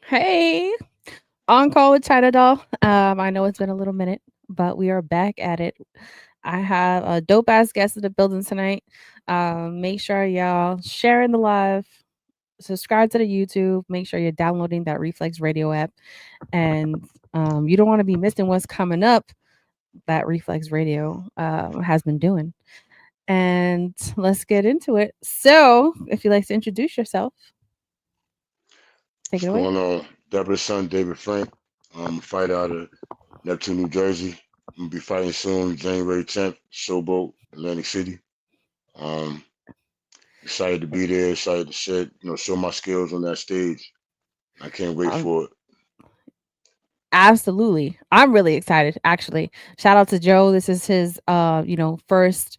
Hey, on call with China Doll. I know it's been a little minute, but we are back at it. I have a dope ass guest in the building tonight. Make sure y'all sharing the live, subscribe to the YouTube. Make sure you're downloading that Reflex Radio app, and you don't want to be missing what's coming up. That Reflex Radio has been doing. And let's get into it. So, if you'd like to introduce yourself, take What's it away. going on? Deborah Son, David Frank. I'm a fighter out of Neptune, New Jersey. I'm gonna be fighting soon, January 10th, Showboat, Atlantic City. Um, Excited to be there, excited to show my skills on that stage. I can't wait Um, for it. Absolutely. I'm really excited actually. Shout out to Joe. This is his first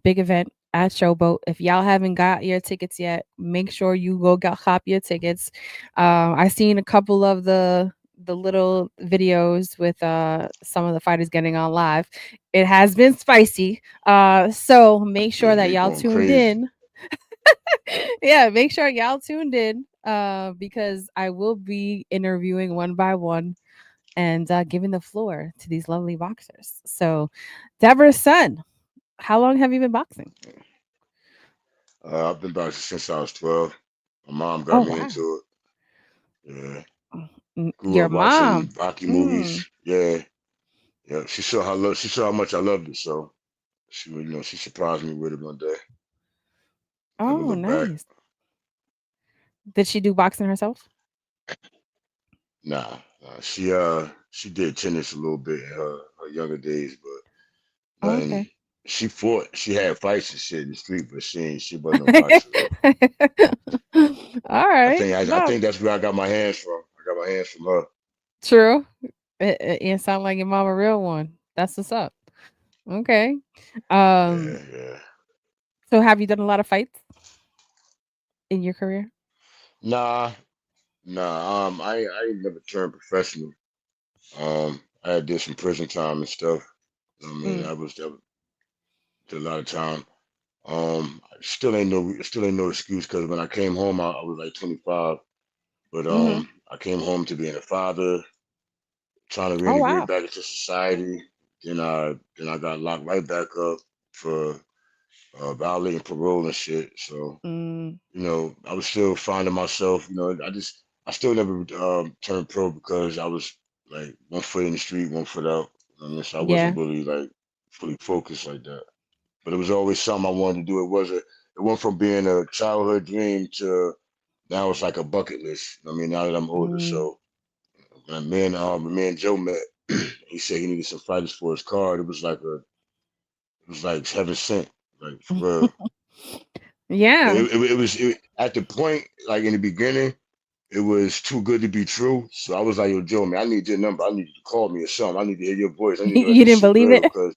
big event at Showboat. If y'all haven't got your tickets yet, make sure you go get hop your tickets. I seen a couple of the little videos with some of the fighters getting on live. It has been spicy. So make sure Yeah, that they y'all going tuned crazy. in. Yeah, make sure y'all tuned in because I will be interviewing one by one and giving the floor to these lovely boxers. So, Deborah Son, how long have you been boxing? I've been boxing since I was 12. My mom Oh got me wow, into it. Yeah, grew Your up watching mom. Rocky Mm. movies. Yeah, yeah. She saw how much I loved it. So she surprised me with it one day. Never Oh, looked back. nice. Did she do boxing herself? Nah. She did tennis a little bit in her younger days, but Oh, nothing. okay. She fought. She had fights and shit in the street, but she wasn't no boxer though. All right. I No, think that's where I got my hands from. I got my hands from her. true. It sound like your mom a real one. That's what's up. Okay. Um. Yeah. So, have you done a lot of fights in your career? Nah, nah. I ain't never turned professional. I did some prison time and stuff. I mean, Mm. that was did a lot of time. Still ain't no excuse because when I came home, I was like 25. But Mm-hmm. I came home to being a father, trying to Oh reintegrate wow. back into society. Then I got locked right back up for violating parole and shit. So Mm. I was still finding myself. I still never turned pro because I was like one foot in the street, one foot out. I mean, so I Yeah. wasn't really like fully focused like that. But it was always something I wanted to do. It went from being a childhood dream to now it's like a bucket list. I mean, now that I'm older, Mm. so when me and Joe met, he said he needed some fighters for his card. It was like heaven sent, like for real. Yeah. At the point, like in the beginning, it was too good to be true. So I was like, yo, Joe, man, I need your number. I need you to call me or something. I need to hear your voice. I need to know that You this didn't shit believe real. it? Cause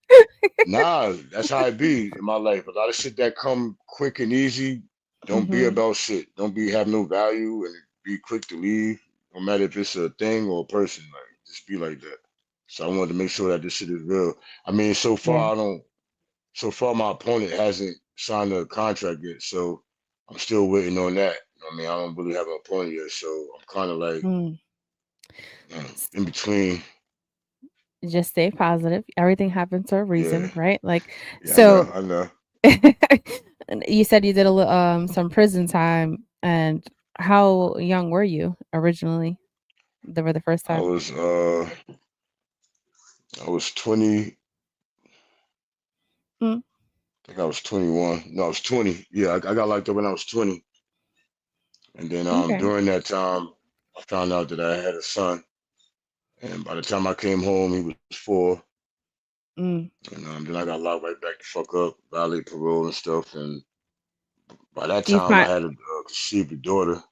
nah, that's how it be in my life. A lot of shit that come quick and easy don't be Mhm. about shit. Don't be have no value and be quick to leave. No matter if it's a thing or a person, like just be like that. So I wanted to make sure that this shit is real. I mean, so Yeah. far I don't. So far my opponent hasn't signed a contract yet, so I'm still waiting on that. I mean, I don't really have an opponent yet, so I'm kind of like Mm. S in between. Just stay positive. Everything happens for a Yeah, reason, right? Like, yeah, so I know. and you said you did some prison time, and how young were you originally? The first I time? was uh, I was 20. Mm. I think I was 21. No, I was 20. Yeah, I got locked up when I was 20, and then Okay. during that time, I found out that I had a son, and by the time I came home, he was 4. Mm. And then I got locked right back the fuck up, violate parole and stuff. And by that You time, I find had a conceived a daughter.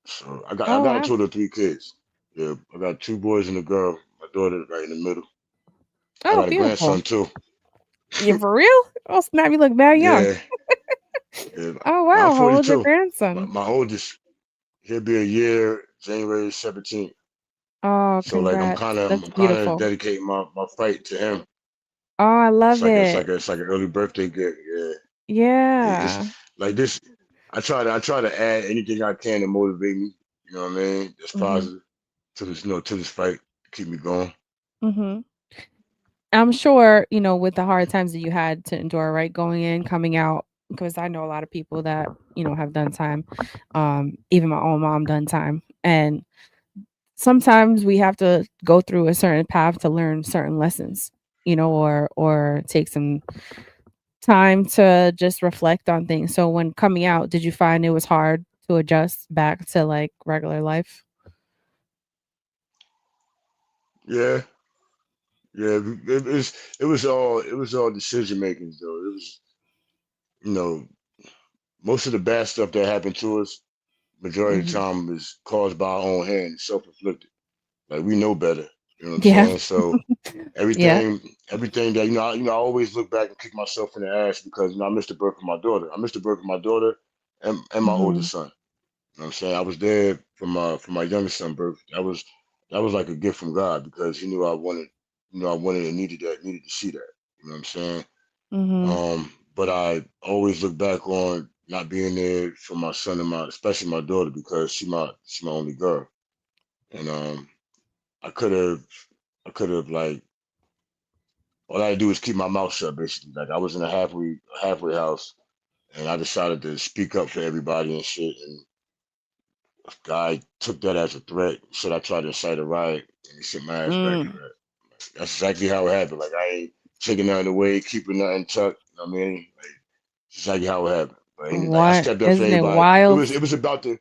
So I Oh, got a wow. total of 3 kids. Yeah, I got 2 boys and a girl. My daughter right in the middle. I Oh, got a beautiful. grandson too. You for real? Oh, snap, you look very young. Yeah, yeah. Oh, No, I'm wow. How old's your 42. grandson? My oldest, he'll be a year January 17th. Oh, So like congrats. That's I'm kind of beautiful. dedicating my fight to him. Oh, I love it. It's like an early birthday gift. Yeah, yeah. It's Yeah. like this. I try to add anything I can to motivate me. You know what I mean? That's Mhm. positive to this, to this fight to keep me going. Mhm. I'm sure, with the hard times that you had to endure, right, going in, coming out, because I know a lot of people that, have done time. Even my own mom done time. And sometimes we have to go through a certain path to learn certain lessons, or take some time to just reflect on things. So when coming out, did you find it was hard to adjust back to like regular life? Yeah, yeah. It was all decision making though. It was you know most of the bad stuff that happened to us. Majority of the Mhm. time is caused by our own hand, self inflicted. Like we know better. You know what I'm Yeah. saying? So Yeah. everything that I always look back and kick myself in the ass because I missed the birth of my daughter. I missed the birth of my daughter and my oldest Mhm. son. You know what I'm saying? I was there for my youngest son birth. That was like a gift from God because he knew I wanted and needed to see that. You know what I'm saying? Mhm. But I always look back on not being there for my son and especially my daughter because she my only girl. And I could have I could have like all I had to do was keep my mouth shut basically. Like I was in a halfway house and I decided to speak up for everybody and shit. And a guy took that as a threat. Said I tried to incite a riot, and he sent my ass back in Mm. red. That's exactly how it happened. Like I ain't taking nothing away, keeping nothing tucked. You know what I mean, like it's exactly how it happened. Like I What? stepped up for Isn't it everybody. It wild? was it was about the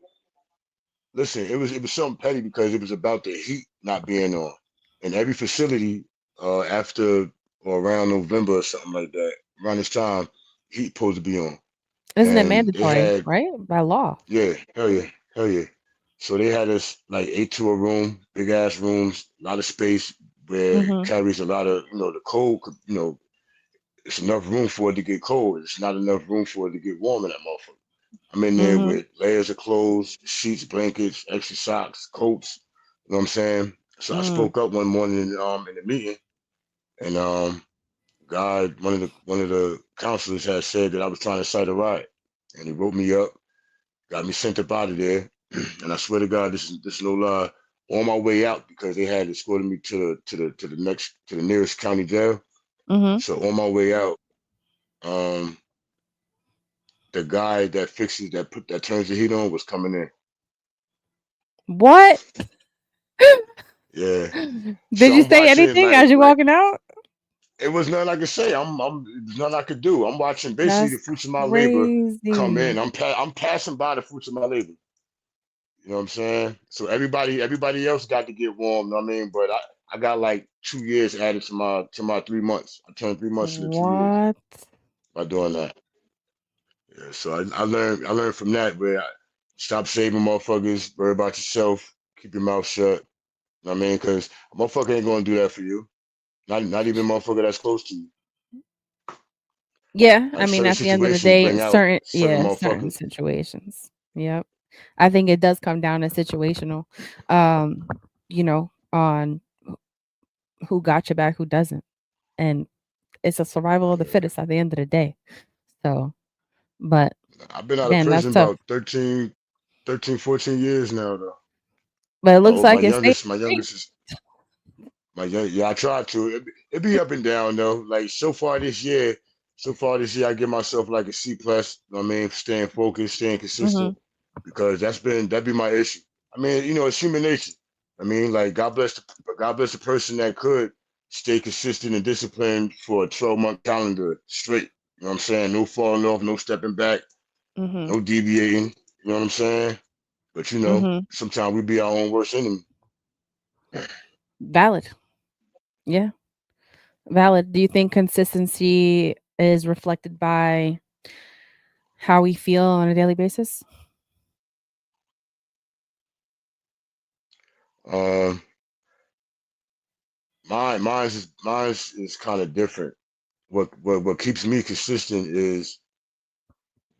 listen. It was something petty because it was about the heat not being on, and every facility after or around November or something like that, around this time, heat supposed to be on, Isn't it and they mandatory, had right? By law. yeah, hell yeah, hell yeah. So they had us like 8 to a room, big ass rooms, a lot of space where it Mhm. carries a lot of, the cold, it's enough room for it to get cold. It's not enough room for it to get warm in that motherfucker. I'm in there Mhm. with layers of clothes, sheets, blankets, extra socks, coats. You know what I'm saying? So I Mm. spoke up one morning in the meeting, and God, one of the counselors had said that I was trying to cite a riot, and he wrote me up, got me sent up out of there. And I swear to God, this is no lie. On my way out, because they had escorted me to the nearest county jail. Mhm. So on my way out, um, the guy that fixes that turns the heat on was coming in. What? Yeah. Did So you I'm say watching anything like as you like walking out? it was nothing I could say. There's nothing I could do. I'm watching basically the That's fruits of my labor come in. crazy. I'm passing by the fruits of my labor. You know what I'm saying? So everybody else got to get warm. You know what I mean? But I got like 2 years added to my 3 months. I turned 3 months into 2 years What? by doing that. Yeah. So I learned from that where stop saving motherfuckers. Worry about yourself. Keep your mouth shut. You know what I mean? Because a motherfucker ain't gonna do that for you. Not even a motherfucker that's close to you. Yeah, I Like mean, certain at the end of the situations day, bring out certain certain yeah, certain motherfuckers. situations. Yep. I think it does come down to situational, um, on who got your back, who doesn't. And it's a survival of the Yeah. fittest at the end of the day. So, but I've been out of damn, that's prison tough. about 14 years now though. But it My looks old, my like it's safe. youngest, my youngest is yeah. I tried to. It be up and down though. Like so far this year, I give myself like a C plus. You know what I mean, staying focused, staying consistent, Mhm. because that'd be my issue. I mean, it's human nature. I mean, like God bless the person that could stay consistent and disciplined for a 12-month calendar straight. You know what I'm saying? No falling off, no stepping back, Mhm. no deviating. You know what I'm saying? But Mhm. sometimes we be our own worst enemy. Valid. Yeah. Valid. Do you think consistency is reflected by how we feel on a daily basis? Um, mine's is kind of different. What keeps me consistent is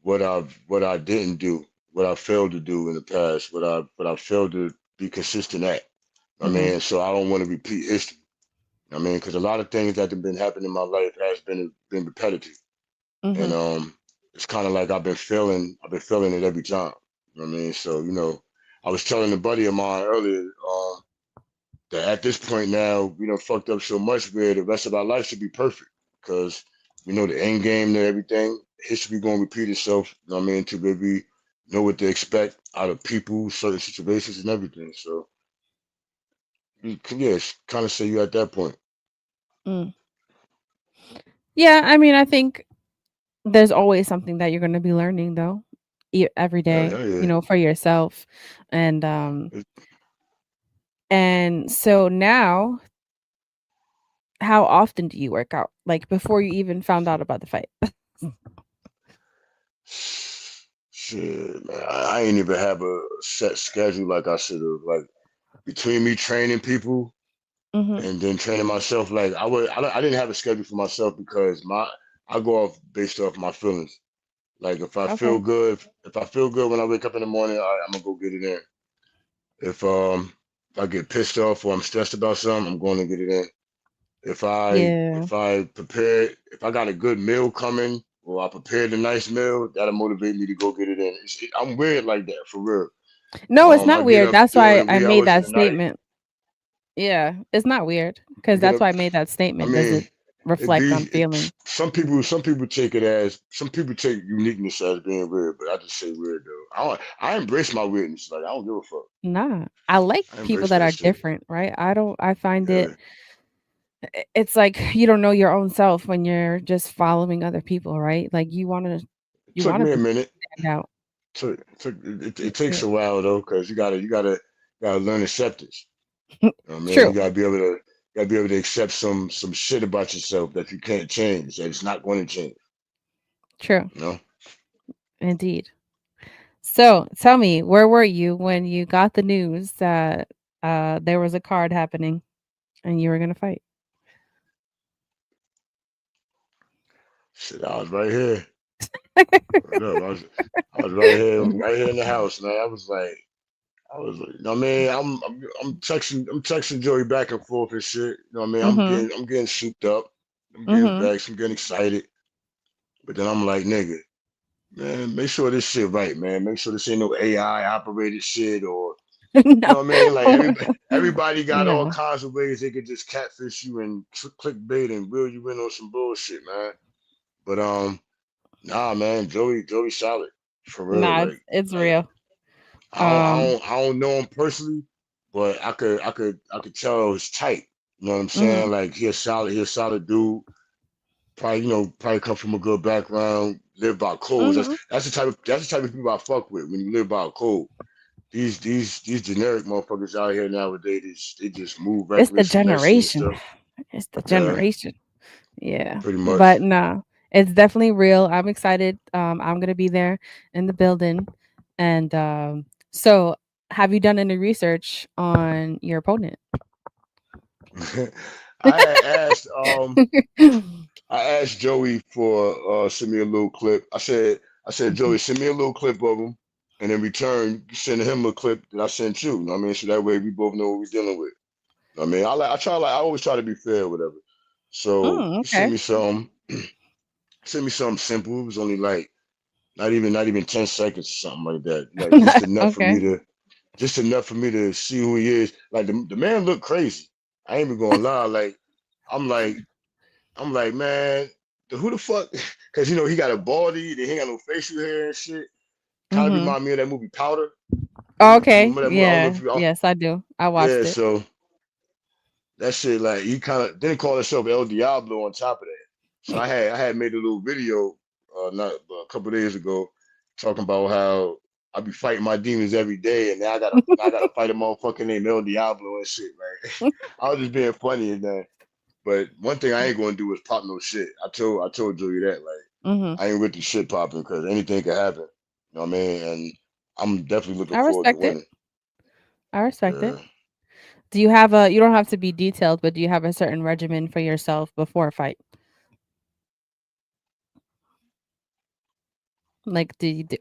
what I didn't do, what I failed to do in the past, what I failed to be consistent at. I Mhm. mean, so I don't want to repeat history. I mean, because a lot of things that have been happening in my life has been repetitive, and Mhm. it's kind of like I've been failing it every time. You know what I mean? So I was telling a buddy of mine earlier that at this point now we done fucked up so much where the rest of our life should be perfect because we know the end game and everything. History gonna repeat itself. You know what I mean? To maybe know what to expect out of people, certain situations, and everything. So you can, yes, kind of say you at that point. Mm. Yeah, I mean, I think there's always something that you're going to be learning though, every day, Hell yeah. for yourself. And so now, how often do you work out? Like before you even found out about the fight? Shit, man, I ain't even have a set schedule like I should have. Like between me training people Mhm. and then training myself, like I didn't have a schedule for myself because I go off based off my feelings. Like Okay. if I feel good when I wake up in the morning, I'm gonna go get it in. If I get pissed off or I'm stressed about something, I'm going to get it in. Yeah. If I prepare, if I got a good meal coming or I prepared a nice meal, that'll motivate me to go get it in. I'm weird like that for real. No, it's I not get weird. up That's during why the I wee made hours of that the night. statement. Yeah, it's not weird I because get that's up. why I made that I statement. Does mean, it reflect on it's feeling? some people take it as some people take uniqueness as being weird, but I just say weird though. I embrace my weirdness. Like I don't give a fuck. Nah, I like I people embrace that that are shit. different, right? I don't. I find it. Yeah. It's like you don't know your own self when you're just following other people, right? Like It you took want to me a minute. stand out. It takes a while though, because you gotta learn acceptance. You know what I mean? True, You gotta be able to accept some shit about yourself that you can't change, that it's not going to change. true, You know? indeed. So tell me, where were you when you got the news that there was a card happening and you were gonna fight? Shit, I was right here. Word up. I was right here in the house, man. You know what I mean? I'm texting Joey back and forth and shit. You know what I mean? Mhm. I'm getting souped up. I'm getting Mhm. vexed. I'm getting excited. But then I'm like, nigga, man, make sure this shit right, man. Make sure this ain't no AI operated shit or you No. know what I mean? Like everybody got all No. kinds of ways they could just catfish you and clickbait and reel you in on some bullshit, man. But nah, man, Joey solid for real. Nah, it's Like real. Um, I don't know him personally, but I could tell his type. You know what I'm mhm. saying? Like he a solid dude. Probably probably come from a good background. Live by codes. Mhm. That's the type of people I fuck with when you live by a code. These generic motherfuckers out here nowadays, they just move It's the reckless and messy and generation. stuff. It's the Yeah, generation. Yeah. pretty But much. nah, it's definitely real. I'm excited. I'm gonna be there in the building. And so have you done any research on your opponent? I had asked I asked Joey for send me a little clip. I said Mhm. Joey, send me a little clip of him, and in return, send him a clip that I sent you. You know what I mean? So that way we both know what we're dealing with. You know what I mean? I always try to be fair, or whatever. So he Okay. sent me something simple. It was only like not even 10 seconds or something like that. Like Okay. just enough for me to see who he is. Like the man looked crazy. I ain't even gonna lie. Like I'm like I'm like, man, who the fuck? Because he got a baldy, he ain't got no facial hair and shit. Kind of Mhm. remind me of that movie Powder. You Okay. remember that movie? I don't know Yeah. if you. Yes, I do. I Yeah, watched it. so that shit like he kind of didn't call himself El Diablo on top of that. So I had made a little video not a couple days ago talking about how I be fighting my demons every day, and now I gotta fight a motherfucker named El Diablo and shit. Like I was just being funny and that. But one thing I ain't gonna do is pop no shit. I told Julie that like Mhm. I ain't with the shit popping because anything can happen. You know what I mean? And I'm definitely looking I forward to respect it. winning. I respect it. Yeah. Do you have a you don't have to be detailed, but do you have a certain regimen for yourself before a fight? Like,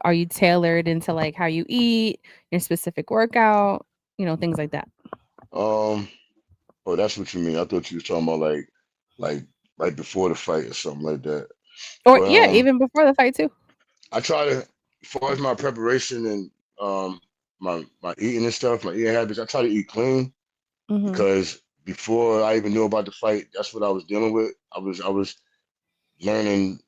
are you tailored into like how you eat, your specific workout, things like that? Um. Oh, that's what you mean. I thought you was talking about like right before the fight or something like that. Or But yeah, even before the fight too. I try to, as far as my preparation and um, my eating and stuff, my eating habits. I try to eat clean Mhm. because before I even knew about the fight, that's what I was dealing with. I was learning.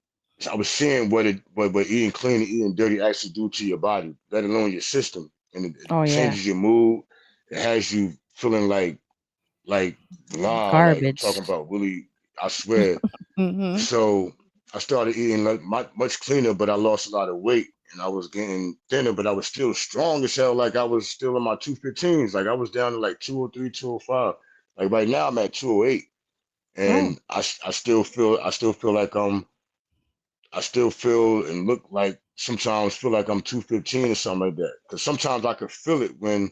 I was seeing what eating clean and eating dirty actually do to your body, let alone your system, and it Oh yeah. changes your mood. It has you feeling like like I'm talking Garbage. about really. I swear. Mhm. So I started eating like much cleaner, but I lost a lot of weight and I was getting thinner, but I was still strong as hell. Like I was still in my 215s. Like I was down to like 203, 205. Like right now I'm at 208, Oh. and I still feel like I still feel and look like sometimes feel like I'm 215 or something like that. Because sometimes I could feel it when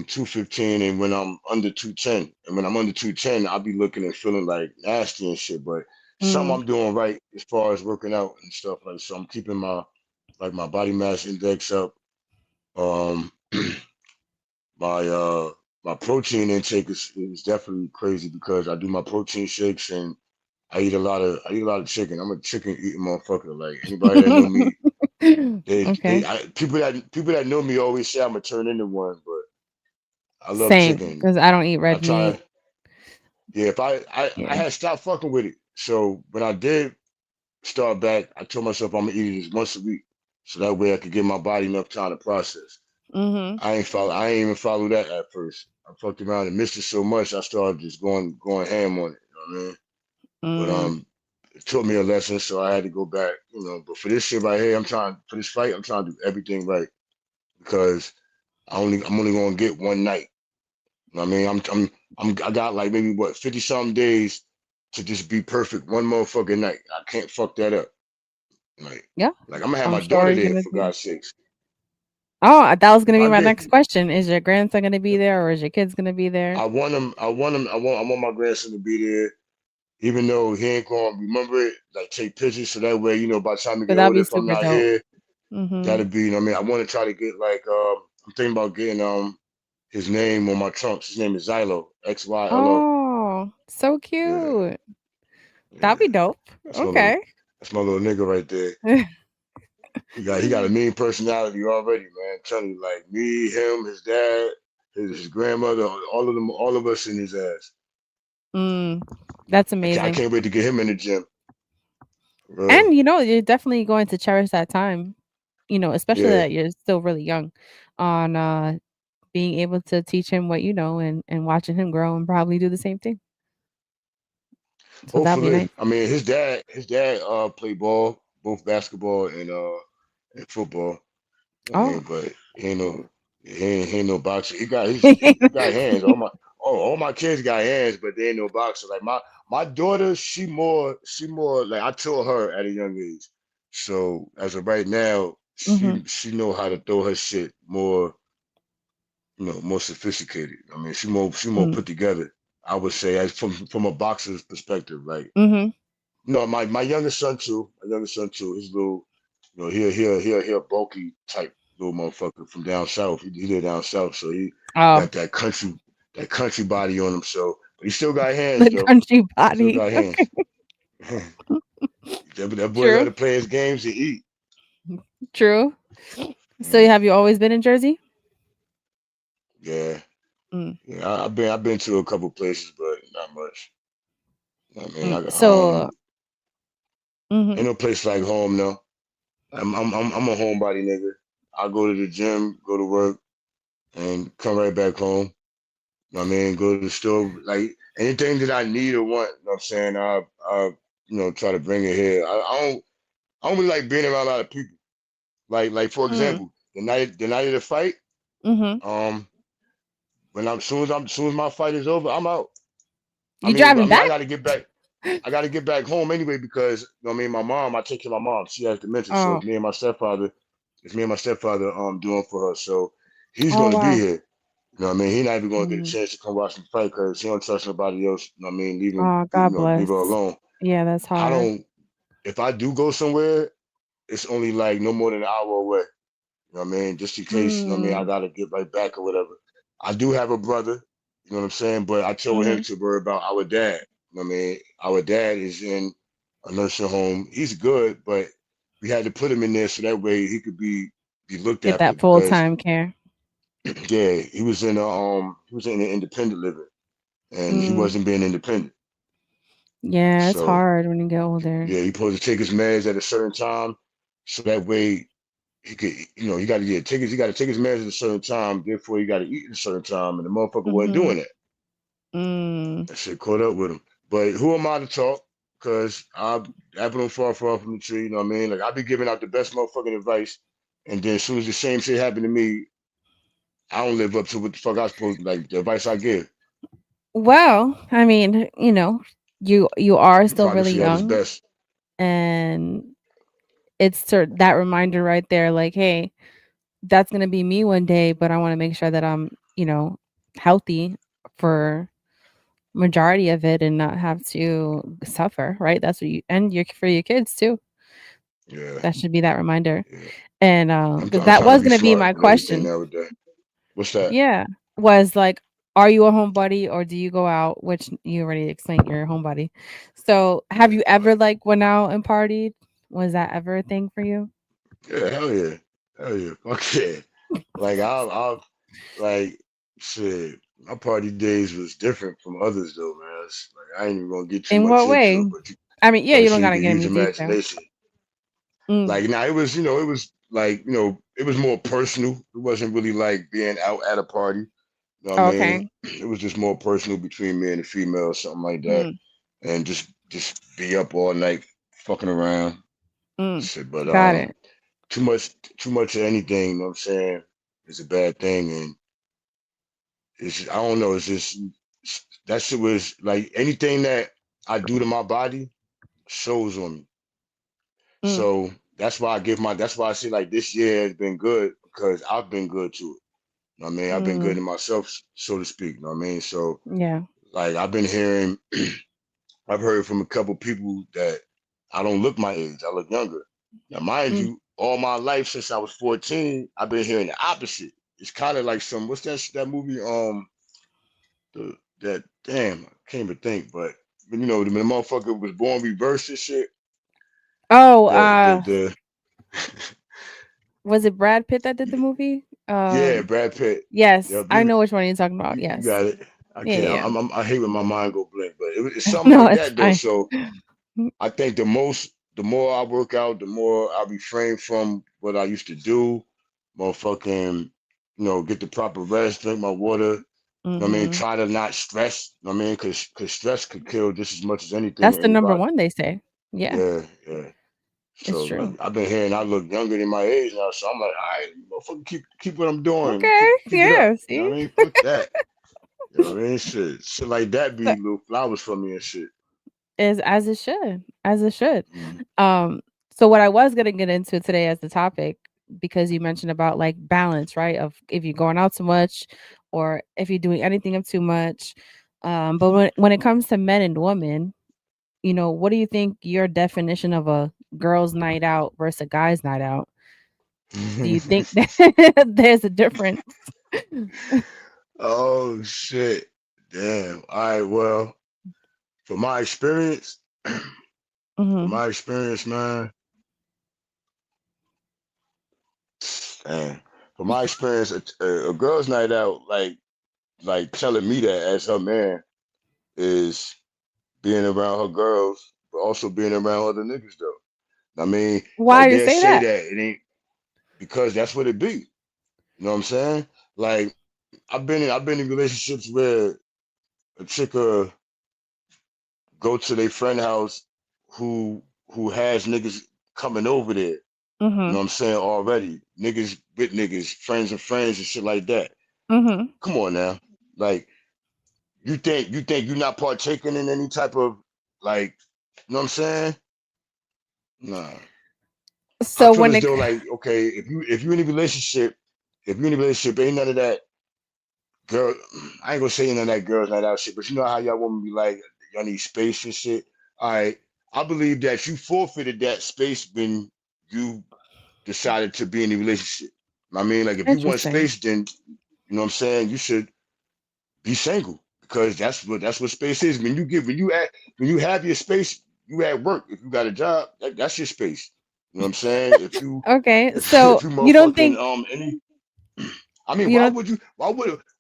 215 and when I'm under 210. And when I'm under 210, I'll be looking and feeling like nasty and shit. But something Mm. I'm doing right as far as working out and stuff like so I'm keeping my body mass index up. Um my my protein intake is definitely crazy because I do my protein shakes and I eat a lot of chicken. I'm a chicken eating motherfucker. Like anybody that know me, Okay. people that know me always say I'm gonna turn into one, but I love Same, chicken. because I don't eat I red meat. try. Yeah, if I Yeah. had stopped fucking with it. So when I did start back, I told myself I'm gonna eat it once a week, so that way I could give my body enough time to process. Mhm. I ain't even follow that at first. I fucked around and missed it so much, I started just going ham on it. You know what I mean? But Mm. it taught me a lesson, so I had to go back. You know, but for this shit right here, for this fight, I'm trying to do everything right because I'm only gonna get one night. You know what I mean? I got like maybe what 50 something days to just be perfect one motherfucking night. I can't fuck that up. Like, Yeah. like I'm gonna have I'm my sure daughter you're there gonna for do. God's sakes. Oh, that was If gonna be I my get, next question. Is your grandson gonna be there, or is your kids gonna be there? I want him. I want him. I want my grandson to be there, even though he ain't gonna remember it. Like take pictures so that way, by the time he But get that'd older, be if I'm super not dope. here, Mhm. that'll be. You know what I mean, I want to try to get like. I'm thinking about getting his name on my trunks. His name is Xylo. XYLO. Oh, so Yeah, cute. That'd yeah. be dope. That's my little. Okay. That's my little nigga right there. He got a mean personality already, man. I'm telling you, like me, him, his dad, his grandmother, all of them, all of us in his ass. Mm, that's I amazing. can't wait to get him in the gym. For real. And you're definitely going to cherish that time, especially Yeah. that you're still really young, on being able to teach him what you know and watching him grow and probably do the same thing. So that'll be Hopefully. nice. I mean, his dad played ball, both basketball and football. I Oh. mean, but he ain't no boxer. He got hands. All my kids got hands, but they ain't no boxer. Like my daughter, she more like I told her at a young age. So as of right now, Mhm. she know how to throw her shit more, more sophisticated. I mean, she more Mm. put together. I would say as from a boxer's perspective, like Mhm. no, my youngest son too. My youngest son too. He's little, he a bulky type little motherfucker from down south. He live down south, so he Oh, got that country body on him. So, but he still got hands the though. country Still body. got Okay. hands. that boy love True. to play his games and eat. True. So Mm, have you always been in Jersey? yeah, Mm. yeah. I've been to a couple places, but not much. I mean, Mm. So, ain't mhm. no place like home though. I'm a homebody nigga. I go to the gym, go to work, and come right back home. You know what I mean? Go to the store, like anything that I need or want, you know what I'm saying? I try to bring it here. I don't really like being around a lot of people. Like for Mm. example, the night of the fight, Mhm. um, soon as my fight is over, I'm out. I You mean, I driving mean, I back? got to get back. I got to get back home anyway because you know what I mean. My mom, I take care of my mom. She has dementia, so Oh. it's me and my stepfather. It's me and my stepfather doing for her. So he's Oh, going to be wow. here. You know what I mean? He not even going to get a Mhm. chance to come watch me fight because he don't trust nobody else. You know what I mean? Oh, God Leave bless. her alone. Yeah, that's I hard. don't. If I do go somewhere, it's only like no more than an hour away. You know what I mean? Just in case, you know what I mean, I Mm. gotta get right back or whatever. I do have a brother, you know what I'm saying? But I told him Mhm. to worry about our dad. You know what I mean? Our dad is in a nursing home. He's good, but we had to put him in there so that way he could be be looked Get after that full because time care. yeah, he was in the independent living and he Mm, wasn't being independent. yeah, it's So hard when you get older. yeah, he supposed to take his meds at a certain time, so that way he could, he got to get tickets. He got to take his meds at a certain time. Therefore, he got to eat at a certain time, and the motherfucker wasn't Mm-hmm. doing that. Mm. That shit caught up with him. But who am I to talk? Because I'm apple don't fall from the tree. You know what I mean? Like I be giving out the best motherfucking advice, and then as soon as the same shit happened to me, I don't live up to what the fuck I supposed like the advice I give. Well, I mean, you are still really Hypocrisy at its young, best. and that reminder right there, like, hey, that's gonna be me one day, but I want to make sure that I'm, healthy for majority of it and not have to suffer, right? That's what you and your for your kids too. Yeah, That should be that reminder. yeah. And because I'm that trying to was be gonna be smart my with everything question. nowadays. What's that? Yeah, was like, are you a homebody or do you go out? Which you already explained, you're a homebody. So, have you ever Right. like went out and partied? Was that ever a thing for you? Yeah, hell yeah, fuck yeah. Like like shit. My party days was different from others though, man. Like I ain't even gonna get too In much what into way? it, I mean, yeah, you but don't so you gotta can get use any detail. imagination. Mm, Like now, it was like it was more personal. It wasn't really like being out at a party. You know what I mean? okay. It was just more personal between me and the female, or something like that, Mm, and just be up all night fucking around. mm, Shit, but got it. too much too much of anything. You know what I'm saying? Is a bad thing, and I don't know. It's just that shit was like anything that I do to my body shows on me. Mm, So that's why I say like this year has been good because I've been good to it. You know what I mean? I've been good mm, to myself, so to speak. You know what I mean? So yeah. like I've been hearing I've heard from a couple people that I don't look my age. I look younger. Now mind Mm. you, all my life since I was 14, I've been hearing the opposite. It's kind of like some what's that movie that damn, I can't even think, but the motherfucker was born reversed and shit. Oh, The was it Brad Pitt that did the movie? yeah, Brad Pitt. Yes, Yep, I know which one you're talking about. you Yes. got it. I Yeah, can't. yeah. I hate when my mind go blank, but it's Yeah. something No, like it's that though. fine. So I think the more I work out, the more I refrain from what I used to do. Motherfucking, get the proper rest, drink my water. You know what I mean? Mhm. Try to not stress. You know what I mean? Because stress could kill just as much as anything That's in the number anybody. one they say. Yeah, Yeah, yeah. it's So true. I've been hearing I look younger than my age now, so I'm like, all right, motherfucker, keep what I'm doing, Okay. keep it up. Yeah, You know see? what I mean? Fuck that. You know what I mean? Shit like that So be little flowers for me and shit. is as it should. As it should. Mm. Um, so what I was gonna get into today as the topic, because you mentioned about like balance, right? Of if you're going out too much or if you're doing anything of too much. But when it comes to men and women, what do you think your definition of a girls' night out versus a guys' night out? Do you think that there's a difference? Oh shit. Damn. All right, well, for my experience, Mhm. man, man, for my experience, a girl's night out, like telling me that as her man is being around her girls, but also being around other niggas though. I mean, Why like do you they'll say say that? that it ain't because that's what it be. You know what I'm saying? Like I've been in relationships where a chick go to their friend house who has niggas coming over there. You know Mhm. what I'm saying already? Niggas with niggas, friends and friends and shit like that. Mhm. Come on now, like you think you're not partaking in any type of like, you know what I'm saying? Nah. I So feel when as it though like okay, if you in a relationship, if you're in a relationship, ain't none of that girl. I ain't gonna say none of that girls night out shit, but you know how y'all women be like, y'all need space and shit. All right, I believe that you forfeited that space when you decided to be in a relationship. I mean, like if you want interesting. space, then you know what I'm saying. You should be single because that's what space is. When you have your space, you at work. If you got a job, that's your space. You know what I'm saying? If you Okay, if so you you don't motherfucking think any I mean, you why don't would you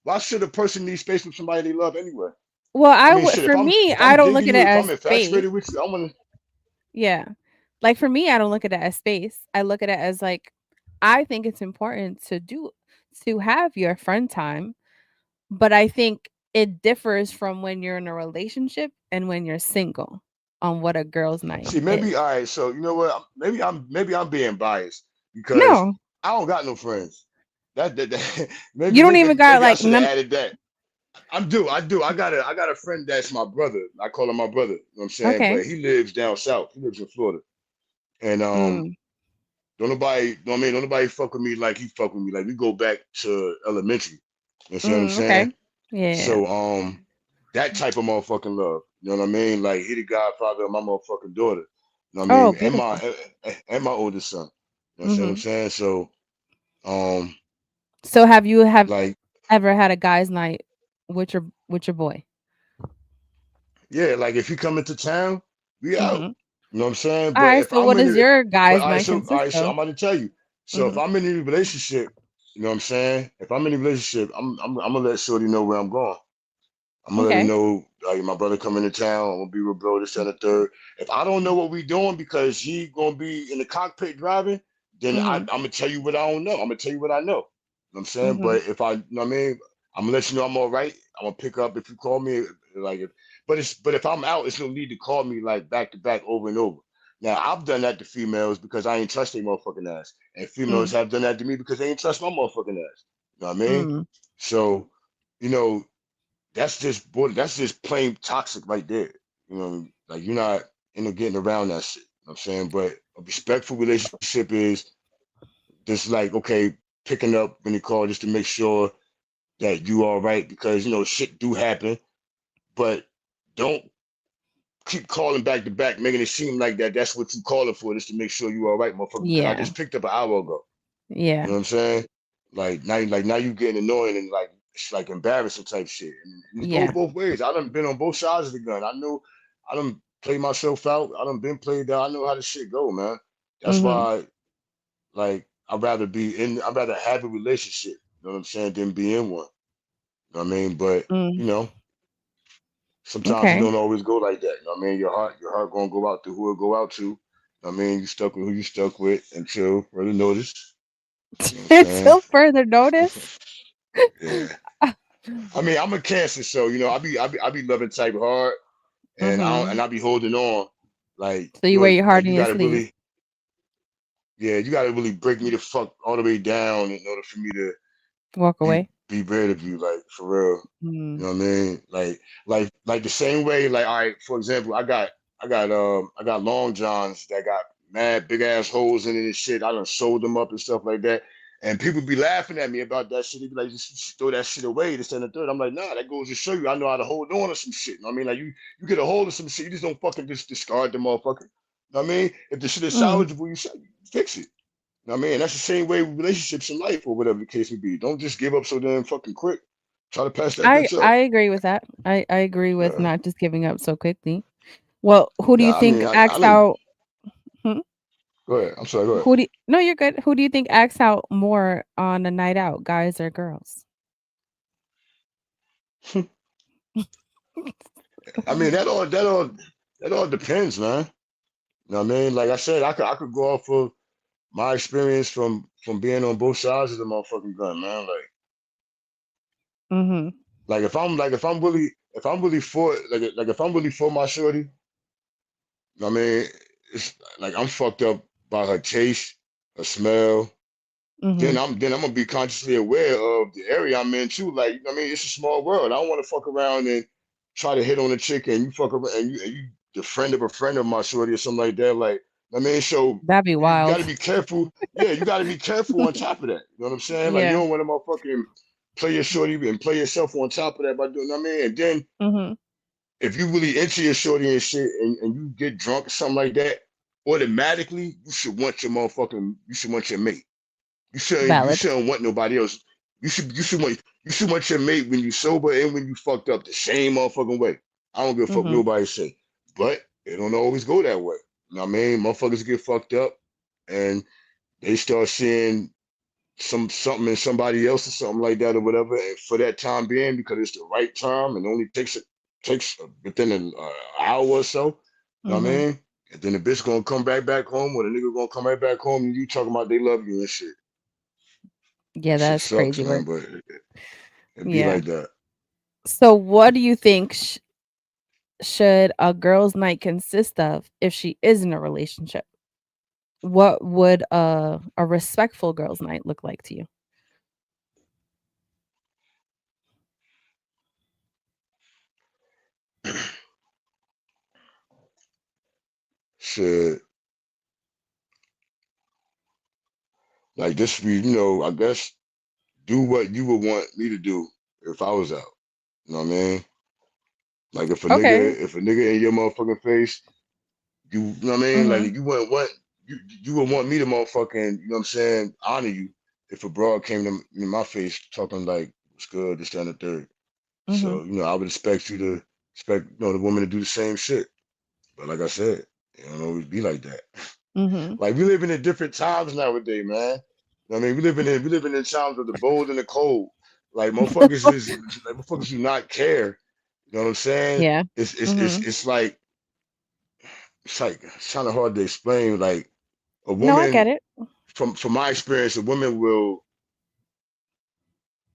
why should a person need space from somebody they love anyway? well, I I mean would shit, for me, if I I'm don't look digging at it you, if as I'm space. infatuated with you, I wanna Yeah. Like for me, I don't look at it as space. I look at it as like I think it's important to have your friend time, but I think it differs from when you're in a relationship and when you're single on what a girl's night see maybe is. all right, so you know what? Maybe I'm being biased because No, I don't got no friends. That you don't even got maybe I like should have none. added that. I do. I got a friend that's my brother. I call him my brother. You know what I'm saying? Okay. But he lives down south. He lives in Florida. And Mm, don't mean don't nobody fuck with me like he fuck with me. Like we go back to elementary. You know what I'm okay. saying? Yeah. So that type of motherfucking love. You know what I mean? Like he the godfather of my motherfucking daughter. You know what I Oh, mean? beautiful. And my oldest son. You know what I'm Mhm. saying? So um So have you have like ever had a guys' night with your boy? yeah, like if he come into town, we out. Mhm. You know what I'm saying? All But right. if So I'm what in does it, your but guys' night all consist right, so of? I'm about to tell you. So if Mhm. I'm in a relationship, you know what I'm saying? If I'm in a relationship, I'm gonna let Shorty know where I'm going. I'm gonna let her Okay. know like my brother coming to town. I'm gonna be with bro this and the third. If I don't know what we doing because he gonna be in the cockpit driving, then I'm Mhm. gonna tell you what I don't know. I'm gonna tell you what I know. You know what I'm saying? Mhm. But if you know what I mean, I'm gonna let you know I'm all right. I'm gonna pick up if you call me. Like, but if I'm out, it's no need to call me like back to back over and over. Now I've done that to females because I ain't trust their motherfucking ass, and females Mm. have done that to me because they ain't trust my motherfucking ass. You know what I mean? Mm. So, you know, that's just plain toxic right there. You know, like you're not getting around that shit. You know what I'm saying? But a respectful relationship is just like, okay, picking up when you call just to make sure that you all right because shit do happen, but don't keep calling back to back, making it seem like that's what you calling for, just to make sure you all right, motherfucker, because I Yeah. just picked up an hour ago. You Yeah. know what I'm saying? Now you getting annoying and like it's like embarrassing type shit. And it goes Yeah. both ways. I done been on both sides of the gun. I done played myself out. I done been played out. I know how this shit go, man. That's Mhm. why like I'd rather have a relationship, you know what I'm saying, than be in one. You know what I mean? But, Mm. you know, sometimes it Okay. don't always go like that. You know what I mean? Your heart gonna go out to who it go out to. You know what I mean? You stuck with who you stuck with until further notice. You know what I'm saying? Until further notice. Yeah. I mean, I'm a Cancer, so I be loving type hard, and Mhm. I be holding on, like So you wear your heart like in you your gotta sleeve. really, yeah, you gotta really break me the fuck all the way down in order for me to Walk be away. be rid of you, like for real. You Mm. know what I mean? Like the same way, like all right, for example, I got long johns that got mad big ass holes in it and shit. I done sewed them up and stuff like that. And people be laughing at me about that shit. They be like, just throw that shit away, this and the third. I'm like, nah, that goes to show you I know how to hold on to some shit. You know what I mean? Like you get a hold of some shit, you just don't fucking just discard the motherfucker. You know what I mean? If the shit is Mm. salvageable, you fix it. You know what I mean? That's the same way with relationships in life or whatever the case may be. Don't just give up so damn fucking quick. Try to pass that bitch I up. agree with that. I agree with Yeah. not just giving up so quickly. Well, who do you Yeah, I think mean, I acts don't. out? Hmm? Go ahead. I'm sorry. Go ahead. Who do no, you're good. Who do you think acts out more on a night out, guys or girls? I mean, that all depends, man. You know what I mean? Like I said, I could go off of my experience from being on both sides of the motherfucking gun, man. Mhm. If I'm really for if I'm really for my shorty, I mean, it's like I'm fucked up by her taste, her smell. Then Mhm. I'm gonna be consciously aware of the area I'm in too. Like, I mean, it's a small world. I don't want to fuck around and try to hit on a chick and you fuck around and you the friend of my shorty or something like that. Like, I mean, so That'd be you got to wild. be careful. Yeah, you got to be careful on top of that. You know what I'm saying? Like, you Yeah. don't want to motherfucking play your shorty and play yourself on top of that by doing. What I mean, and then Mhm. if you really into your shorty and shit and you get drunk or something like that, automatically you should want your mate. You Valid. shouldn't want nobody else. You should want your mate when you sober and when you fucked up the same motherfucking way. I don't give a fuck what Mhm. nobody say. But it don't always go that way. You know what I mean? Motherfuckers get fucked up. and they start seeing something in somebody else or something like that or whatever, and for that time being, because it's the right time and only takes within an hour or so. You know what I Mhm. mean? And then the bitch gonna come back home, or the nigga gonna come right back home, and you talking about they love you and shit. Yeah, Shit that's sucks, crazy man, work. but it be Yeah. like that. So, what do you think should a girls' night consist of if she is in a relationship? What would a respectful girls' night look like to you? Shit, like this, I guess do what you would want me to do if I was out. You know what I mean? Like Okay. if a nigga in your motherfucking face, you know what I mean? Like Mhm. you wouldn't want you would want me to motherfucking, you know what I'm saying, honor you if a broad came to in my face talking like it's good, this, that, and the third. Mhm. So, I would expect you to expect, the woman to do the same shit. But like I said, it don't always be like that. Mhm. Like we living in different times nowadays, man. You know what I mean, we living in times of the bold and the cold. Like motherfuckers do not care. You know what I'm saying? Yeah. It's it's it's Mhm. it's like it's kind of hard to explain. Like a No, I get woman, it. from my experience, a woman will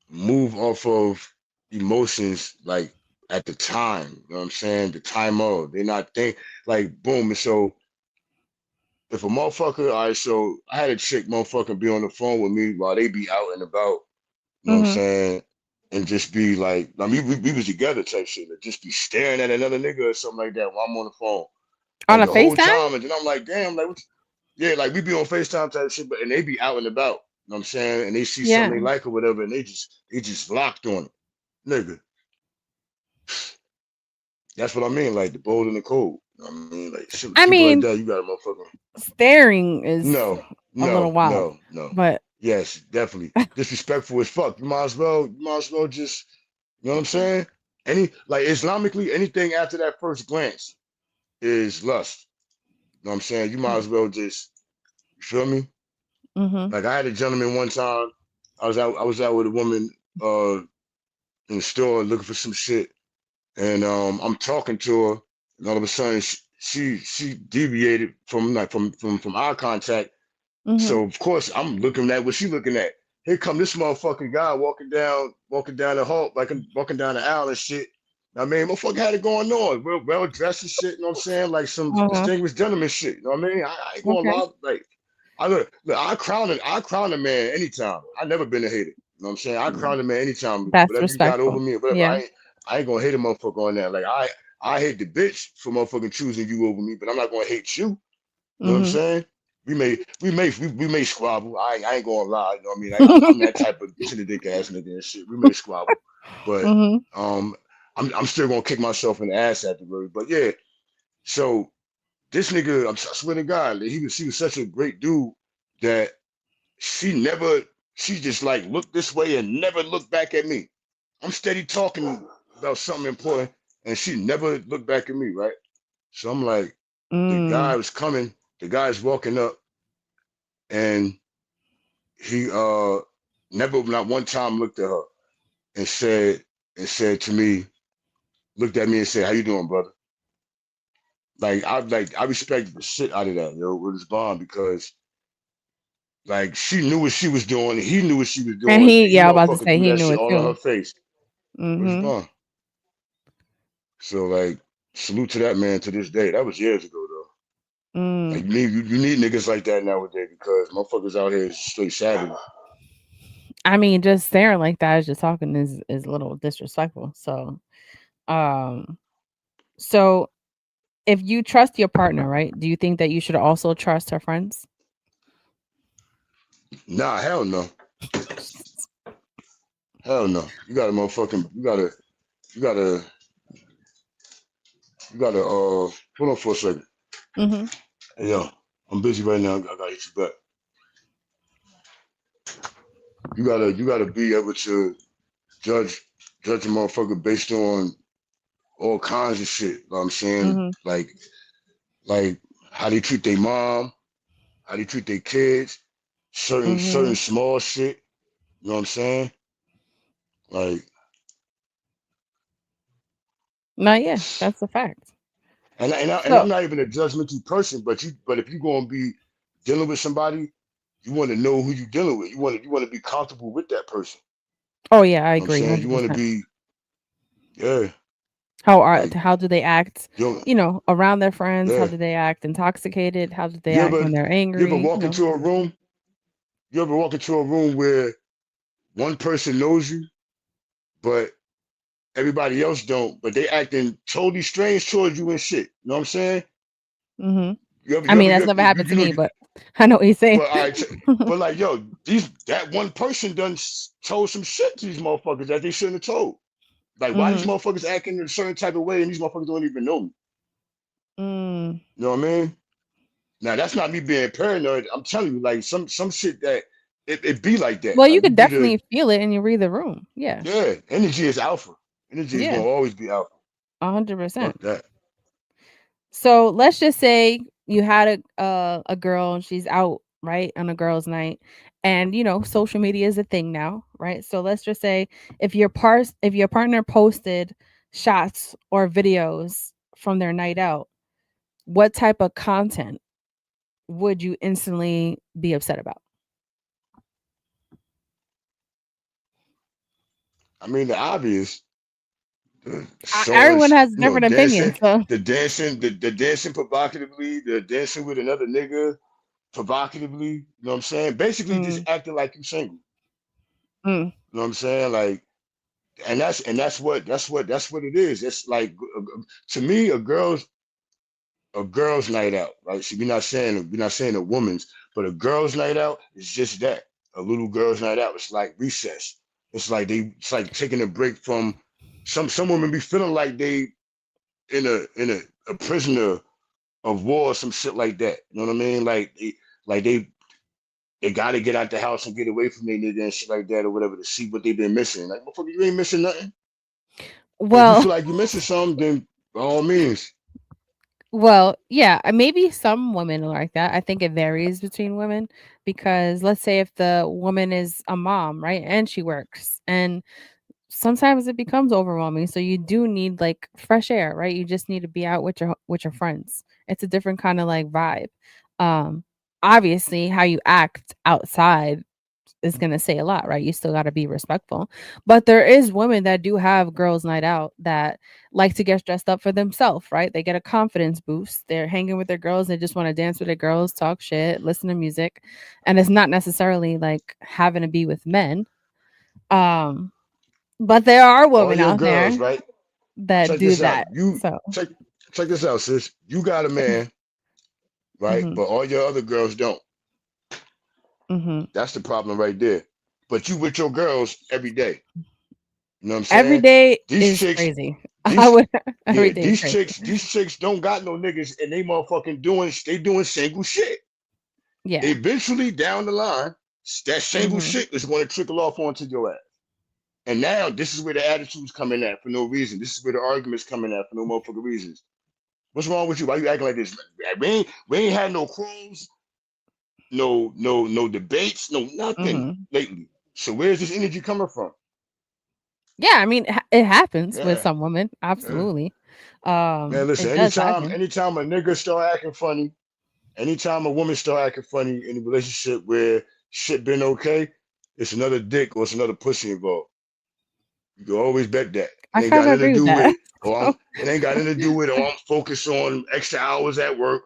move off of emotions like at the time. You know what I'm saying? The time of. They're not think like boom. And so if a motherfucker, all right, so I had a chick motherfucking be on the phone with me while they be out and about, you know what I'm Mhm. saying? And just be like, I mean, we was together type shit, like just be staring at another nigga or something like that while I'm on the phone, On like a the whole FaceTime? time. And then I'm like, damn, like, yeah, like we be on FaceTime type shit, but and they be out and about, you know what I'm saying? And they see something they Yeah. like or whatever, and they just locked on it. Nigga, that's what I mean, like the bold and the cold. You know what I mean? Like shit, I people like mean, that, you got a motherfucker. staring is No, a little no, wild, no, no. but Yes, definitely. Disrespectful as fuck. You might as well just, you know what I'm saying? Like Islamically, anything after that first glance is lust. You know what I'm saying? You might as well just, you feel me? mhm. Like I had a gentleman one time, I was out with a woman uh in the store looking for some shit, and I'm talking to her, and all of a sudden she deviated from eye contact. Mhm. So of course I'm looking at what she looking at. Here come this motherfucking guy walking down the hall, like walking down the aisle and shit. I mean, motherfucker had it going on, well dressed and shit. You know what I'm saying? Like some Uh-huh. distinguished gentleman shit. You know what I mean? I ain't gonna Okay. lie. Like look, I crown a man anytime. I never been a hater. You know what I'm saying? I Mm. crown a man anytime. That's Whatever you got over respectful. me or whatever. Yeah. I ain't gonna hate a motherfucker on that. Like I hate the bitch for motherfucking choosing you over me, but I'm not gonna hate you. You know what I'm Mhm. saying? We may squabble. I ain't gonna lie. You know what I mean? I'm that type of chitty dick ass nigga and shit. We may squabble, but Mhm. um, I'm still gonna kick myself in the ass afterwards. But yeah, so this nigga, I swear to God, he was such a great dude that she never, she just like looked this way and never looked back at me. I'm steady talking about something important, and she never looked back at me, right? So I'm like, the guy Mm. was coming, the guy's walking up, and he never not one time looked at her and said to me, looked at me and said, "How you doing, brother?" Like I respected the shit out of that, with his bond because like she knew what she was doing, and he knew what she was And doing, and he I was about to motherfucking say threw he that knew shit it all in her too. face. Where's Mhm. bond? So like salute to that man to this day. That was years ago though. Mm. Like you need niggas like that nowadays because motherfuckers out here is straight savage. I mean, just staring like that as you're talking is a little disrespectful. So, um, so if you trust your partner, right? Do you think that you should also trust her friends? Nah, hell no. Hell no. You gotta hold on for a second. Mhm. Hey yo, I'm busy right now. I gotta hit you back. You gotta be able to judge judge a motherfucker based on all kinds of shit. You know what I'm saying? Mhm. Like how they treat their mom, how they treat their kids, certain Mhm. small shit. You know what I'm saying? Like, No, yeah, that's a fact. and I'm So, not even a judgmental person, but if you're gonna be dealing with somebody, you want to know who you're dealing with. You want to be comfortable with that person. oh yeah, I You know what I'm agree, saying? You want to 100%. be, yeah, like How do they act, you know, around their friends? How yeah. do they act intoxicated? How do they You act ever when they're you ever angry? walk into a room? You ever walk into a room where one person knows you, but everybody else don't, but they acting totally strange towards you and shit. You know what I'm saying? Mhm. You ever, I you ever, mean, you, that's ever, never you, happened you to know, me, you, but I know what you're saying. but but like, yo, that one person done told some shit to these motherfuckers that they shouldn't have told. Like, why these Mhm. motherfuckers acting in a certain type of way and these motherfuckers don't even know me? Mm. You know what I mean? Now that's not me being paranoid. I'm telling you, like some shit that it be like that. Well, you Like you could be the definitely feel it and you read the room. Yeah. yeah, energy is alpha. Energy is Yeah. gonna always be alpha. 100%. Fuck that. So let's just say you had a girl and she's out, right, on a girls' night, and social media is a thing now, right? So let's just say if your partner posted shots or videos from their night out, what type of content would you instantly be upset about? I mean the obvious. Showing, Everyone has different dancing, opinions, so the dancing provocatively, the dancing with another nigga provocatively. You know what I'm saying? Basically, just mm, acting like you single. mm, You know what I'm saying? Like, that's what it is. It's like to me, a girl's night out, right? See, we're not saying a woman's, but a girl's night out is just that. A little girl's night out. It's like recess. It's like taking a break from some women be feeling like they in a prisoner of war or some shit like that. You know what I mean? Like they gotta get out the house and get away from their nigga and shit like that or whatever to see what they've been missing. Like, motherfucker, you ain't missing nothing. But if you well, feel like you're missing something, then by all means. well, yeah, maybe some women are like that. I think it varies between women because let's say if the woman is a mom, right, and she works, and sometimes it becomes overwhelming. So you do need like fresh air, right? You just need to be out with your friends. It's a different kind of like vibe. Um, Obviously, how you act outside is going to say a lot, right? You still got to be respectful. But there is women that do have girls night out that like to get dressed up for themselves, right? They get a confidence boost. They're hanging with their girls, they just want to dance with their girls, talk shit, listen to music, and it's not necessarily like having to be with men. Um but there are All women your out girls, there right? that Check do this out. that. You So, check check this out, sis. You got a man, right? mhm, But all your other girls don't. mhm. That's the problem right there. But you with your girls every day. You know what I'm Every saying? day These is chicks, crazy. I these would every yeah, day is crazy. these chicks don't got no niggas and they motherfucking doing single shit. Yeah. Eventually down the line, that single Mhm. shit is going to trickle off onto your ass. And now this is where the attitudes coming at for no reason. This is where the arguments coming at for no motherfucking reasons. What's wrong with you? Why you acting like this? We ain't had no quarrels, no debates, no nothing Mhm. lately. So where's this energy coming from? Yeah, I mean, it happens with Yeah, some women, yeah. absolutely. Man, listen. It does Anytime, happen. anytime a nigga start acting funny, anytime a woman start acting funny in a relationship where shit been okay, it's another dick or it's another pussy involved. You can always bet that. It I ain't got kinda nothing to agree with do that. with, it ain't got nothing to do with, I'm focused on extra hours at work,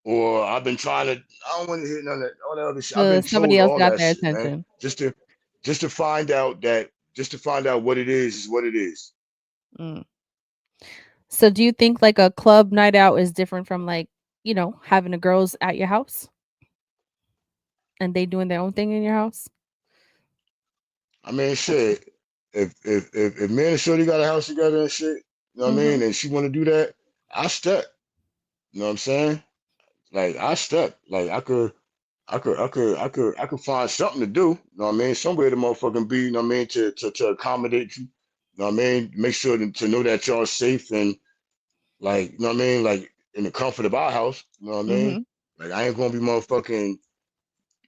or I've been trying to, I don't want to hear none of that, all that other shit. I've So been somebody told else all got that their shit, man. attention. Just to find out that, just to find out what it is what it is. Mm. So do you think like a club night out is different from like, having the girls at your house and they doing their own thing in your house? I mean, shit. If me and Shorty got a house together and shit, you know what I Mhm. mean, and she want to do that, I step. You know what I'm saying? Like I step. Like I could find something to do. You know what I mean? Somewhere to motherfucking be. You know what I mean? To accommodate you. You know what I mean? Make sure to know that y'all safe and like you know what I mean? Like in the comfort of our house. You know what I mean? Mhm. Like I ain't gonna be motherfucking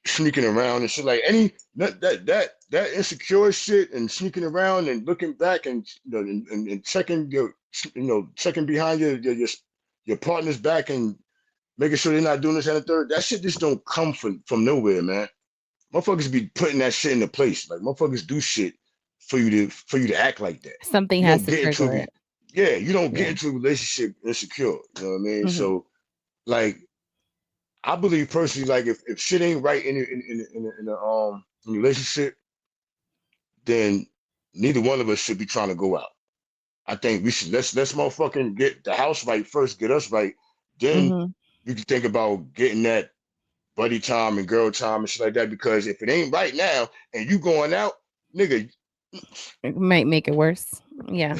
sneaking around and shit. Like any that insecure shit and sneaking around and looking back and and checking your checking behind your partner's back and making sure they're not doing this and the third. That shit just don't come from nowhere, man. Motherfuckers be putting that shit into place. Like motherfuckers do shit for you to act like that. Something You has don't to get into trigger a it. yeah, you don't get Yeah. into a relationship insecure. You know what I mean? Hmm. So like I believe personally, like if shit ain't right in a relationship, then neither one of us should be trying to go out. I think we should let's motherfucking get the house right first, get us right. Then Hmm. you can think about getting that buddy time and girl time and shit like that. Because if it ain't right now and you going out, nigga, It might make it worse. Yeah.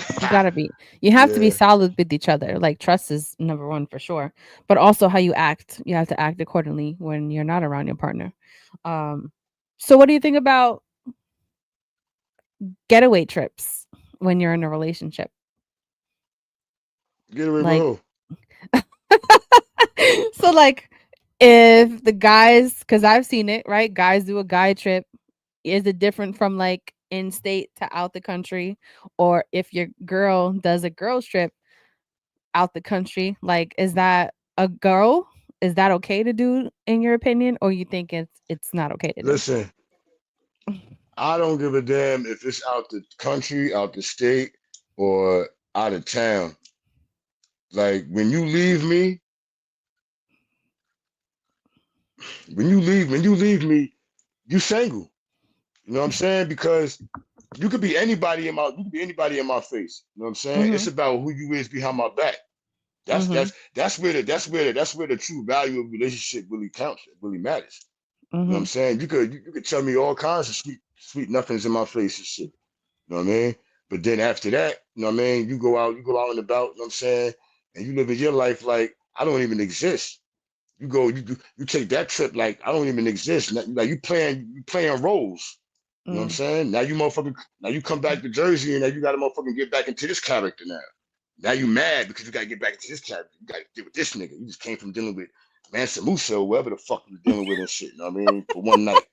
You have to be yeah. solid with each other. Like trust is number one for sure. But also how you act. You have to act accordingly when you're not around your partner. Um, so what do you think about getaway trips when you're in a relationship? Get away with Like who? so like if the guys, because I've seen it, right? Guys do a guy trip. Is it different from like in state to out the country? Or if your girl does a girls trip out the country, like is that a girl? Is that okay to do in your opinion? Or you think it's not okay to do? Listen, I don't give a damn if it's out the country, out the state, or out of town. Like when you leave me, you single. You know what I'm saying? Because you could be anybody in my face. You know what I'm saying? It's Mhm. about who you is behind my back. That's Mhm. that's that's where the true value of relationship really counts. It really matters. You know what I'm Mhm. saying? You could tell me all kinds of sweet nothings in my face and shit. You know what I mean? But then after that, you know what I mean? You go out and about, you know what I'm saying? And you live in your life like I don't even exist. You take that trip like I don't even exist. Like you playing roles. You know what I'm Mm. saying? Now you come back to Jersey and now you gotta motherfucking get back into this character now. Now you mad because you gotta get back into this character. You gotta deal with this nigga. You just came from dealing with Mansa Musa or whatever the fuck you were dealing with and shit. You know what I mean? For one night.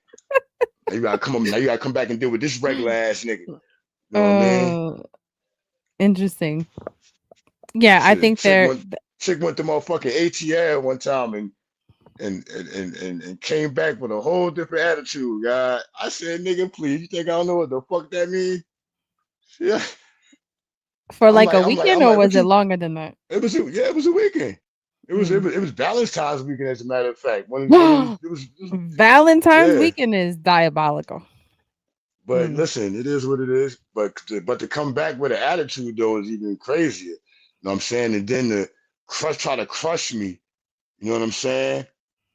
Now you gotta come back and deal with this regular ass nigga. You know what I mean? Oh, interesting. Yeah, I Shit, think they're chick went to motherfucking ATL one time and came back with a whole different attitude, God. I said, nigga, please, you think I don't know what the fuck that means? Yeah. for I'm like like, a I'm like, weekend I'm or like, what was it you longer than that? it was a weekend. It was it Mm. was it was Valentine's weekend, as a matter of fact. When it was Valentine's yeah. weekend is diabolical. But Mm. listen, it is what it is. But to come back with an attitude though is even crazier. You know what I'm saying? And then to try to crush me, you know what I'm saying?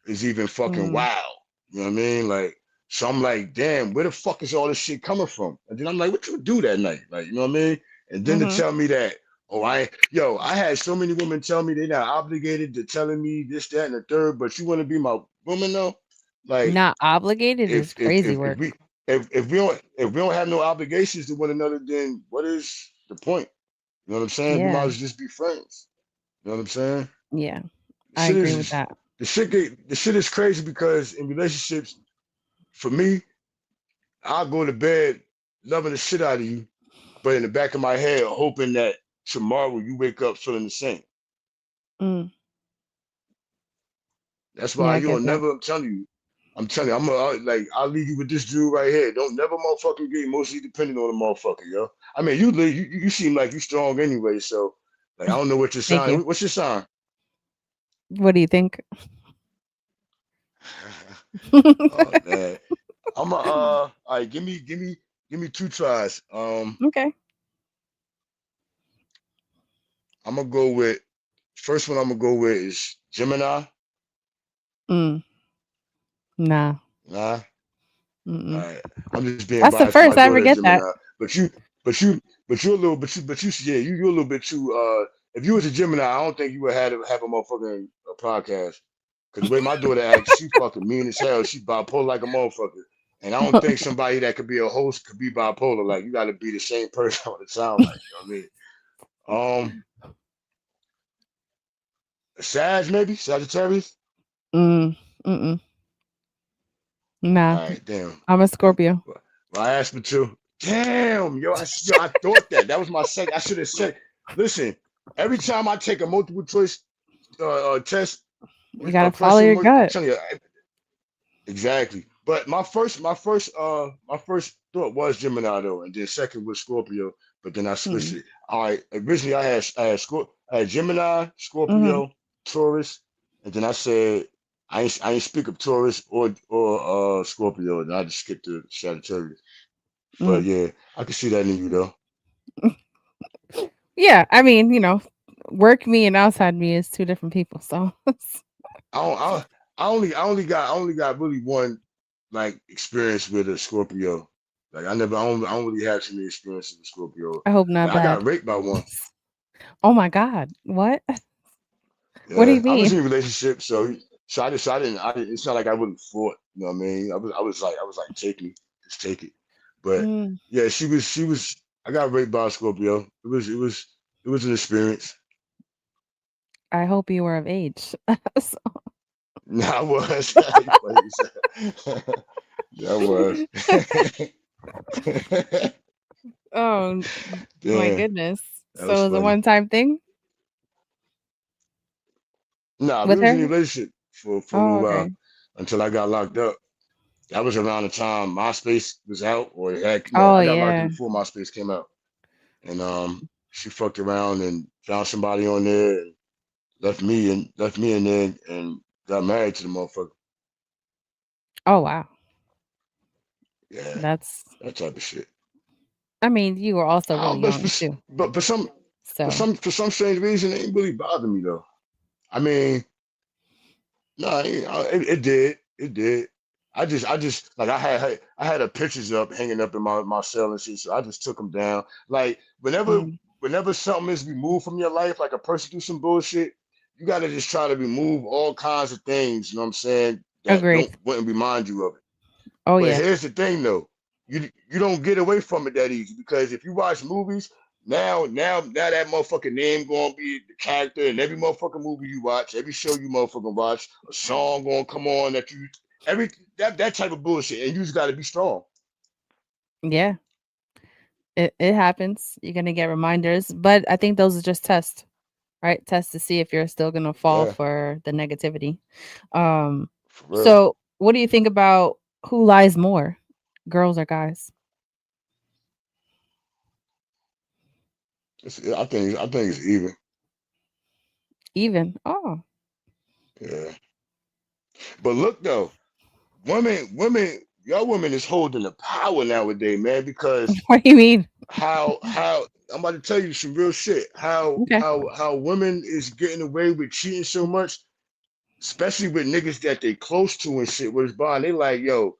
Is even fucking Mm. wild. You know what I mean? Like, so I'm like, damn, where the fuck is all this shit coming from? And then I'm like, what you do that night? Like, you know what I mean? And then to Mhm. tell me that, oh, I had so many women tell me they're not obligated to telling me this, that, and the third, but you want to be my woman though? Like, Not obligated is crazy if we work. if we don't have no obligations to one another, then what is the point? You know what I'm saying? We might Yeah. as well just be friends. You know what I'm saying? Yeah. The I shit agree with is that. the shit is crazy because in relationships, for me, I'll go to bed loving the shit out of you, but in the back of my head, hoping that tomorrow you wake up feeling the same. Mm. That's Yeah, why I you get don't that. never. I'm telling you, I'll leave you with this dude right here. Don't never motherfucking get emotionally dependent on a motherfucker, yo. I mean, you seem like you strong anyway, so like I don't know what your Thank you. sign. What's your sign? What do you think? Oh man, all right. Give me two tries. Okay. I'm gonna go with first one. I'm gonna go with is Gemini. Mm. Nah. Nah, all Mm-mm. right. I'm just being That's the biased. My first. I daughter is forget Gemini, that. but you, but you, but you're a little, yeah, you're a little bit too. If you was a Gemini, I don't think you would have a motherfucking podcast. Cause the way my daughter acts, she fucking mean as hell. She bipolar like a motherfucker. And I don't think somebody that could be a host could be bipolar. Like you got to be the same person all the time. Like you know what I mean? Sag maybe Sagittarius. Mm, mm-mm. Nah, All right, damn. I'm a Um, Scorpio. well, I asked me to. Damn, yo, I thought that. That was my second. I should have said. Listen, every time I take a multiple choice test, You gotta follow question, your I'm gut. telling you, exactly. But my first thought was Gemini though, and then second was Scorpio. But then I switched Mm, it. All right, originally I had Gemini, mm-hmm, Scorpio, Taurus, and then I said I ain't speak of Taurus or Scorpio, and I just skipped to Sagittarius. But mm. yeah, I can see that in you though. Yeah, I mean, work me and outside me is two different people. So, I don't, I only got really one like experience with a Scorpio. Like I don't really have too many experiences with Scorpio. I hope not Like I bad. got raped by one. Oh my God. What? What do Yeah, you I was mean? in a relationship, I didn't. It's not like I really fought. You know what I mean? I was like, take me, just take it. But Mm, yeah, she was. I got raped by a Scorpio. It was an experience. I hope you were of age. So, Nah, I was. You funny as hell. Yeah, I was. oh my Damn, goodness. that was So it was a funny. one-time thing Nah, we with was in her? a relationship for a Oh, little while okay. until I got locked up. That was around the time MySpace was out, or it had no, Oh I got locked up yeah. before MySpace came out, and she fucked around and found somebody on there, and left me in there, and got married to the motherfucker. Oh wow. Yeah, That's that type of shit. I mean, you were also I really don't, young too. but So, for some strange reason, it ain't really bother me though. I mean, no, it did. It did. I just like I had a pictures up hanging up in my cell and shit. So I just took them down. Like mhm, whenever something is removed from your life, like a person do some bullshit, you gotta just try to remove all kinds of things. You know what I'm saying? That agreed. don't wouldn't remind you of it. Oh But yeah. here's the thing though, you don't get away from it that easy because if you watch movies, now that motherfucking name gonna be the character in every motherfucking movie you watch, every show you motherfucking watch, a song gonna come on that you every that type of bullshit, and you just gotta be strong. Yeah. It happens. You're gonna get reminders, but I think those are just tests, right? Tests to see if you're still gonna fall Yeah, for the negativity. Um, for real. so what do you think about who lies more, girls or guys? I think it's even. Even. Oh, Yeah, but look though, y'all women is holding the power nowadays, man, because what do you mean? how I'm about to tell you some real shit. Okay. How women is getting away with cheating so much, especially with niggas that they close to and shit. With his bond, they like, yo,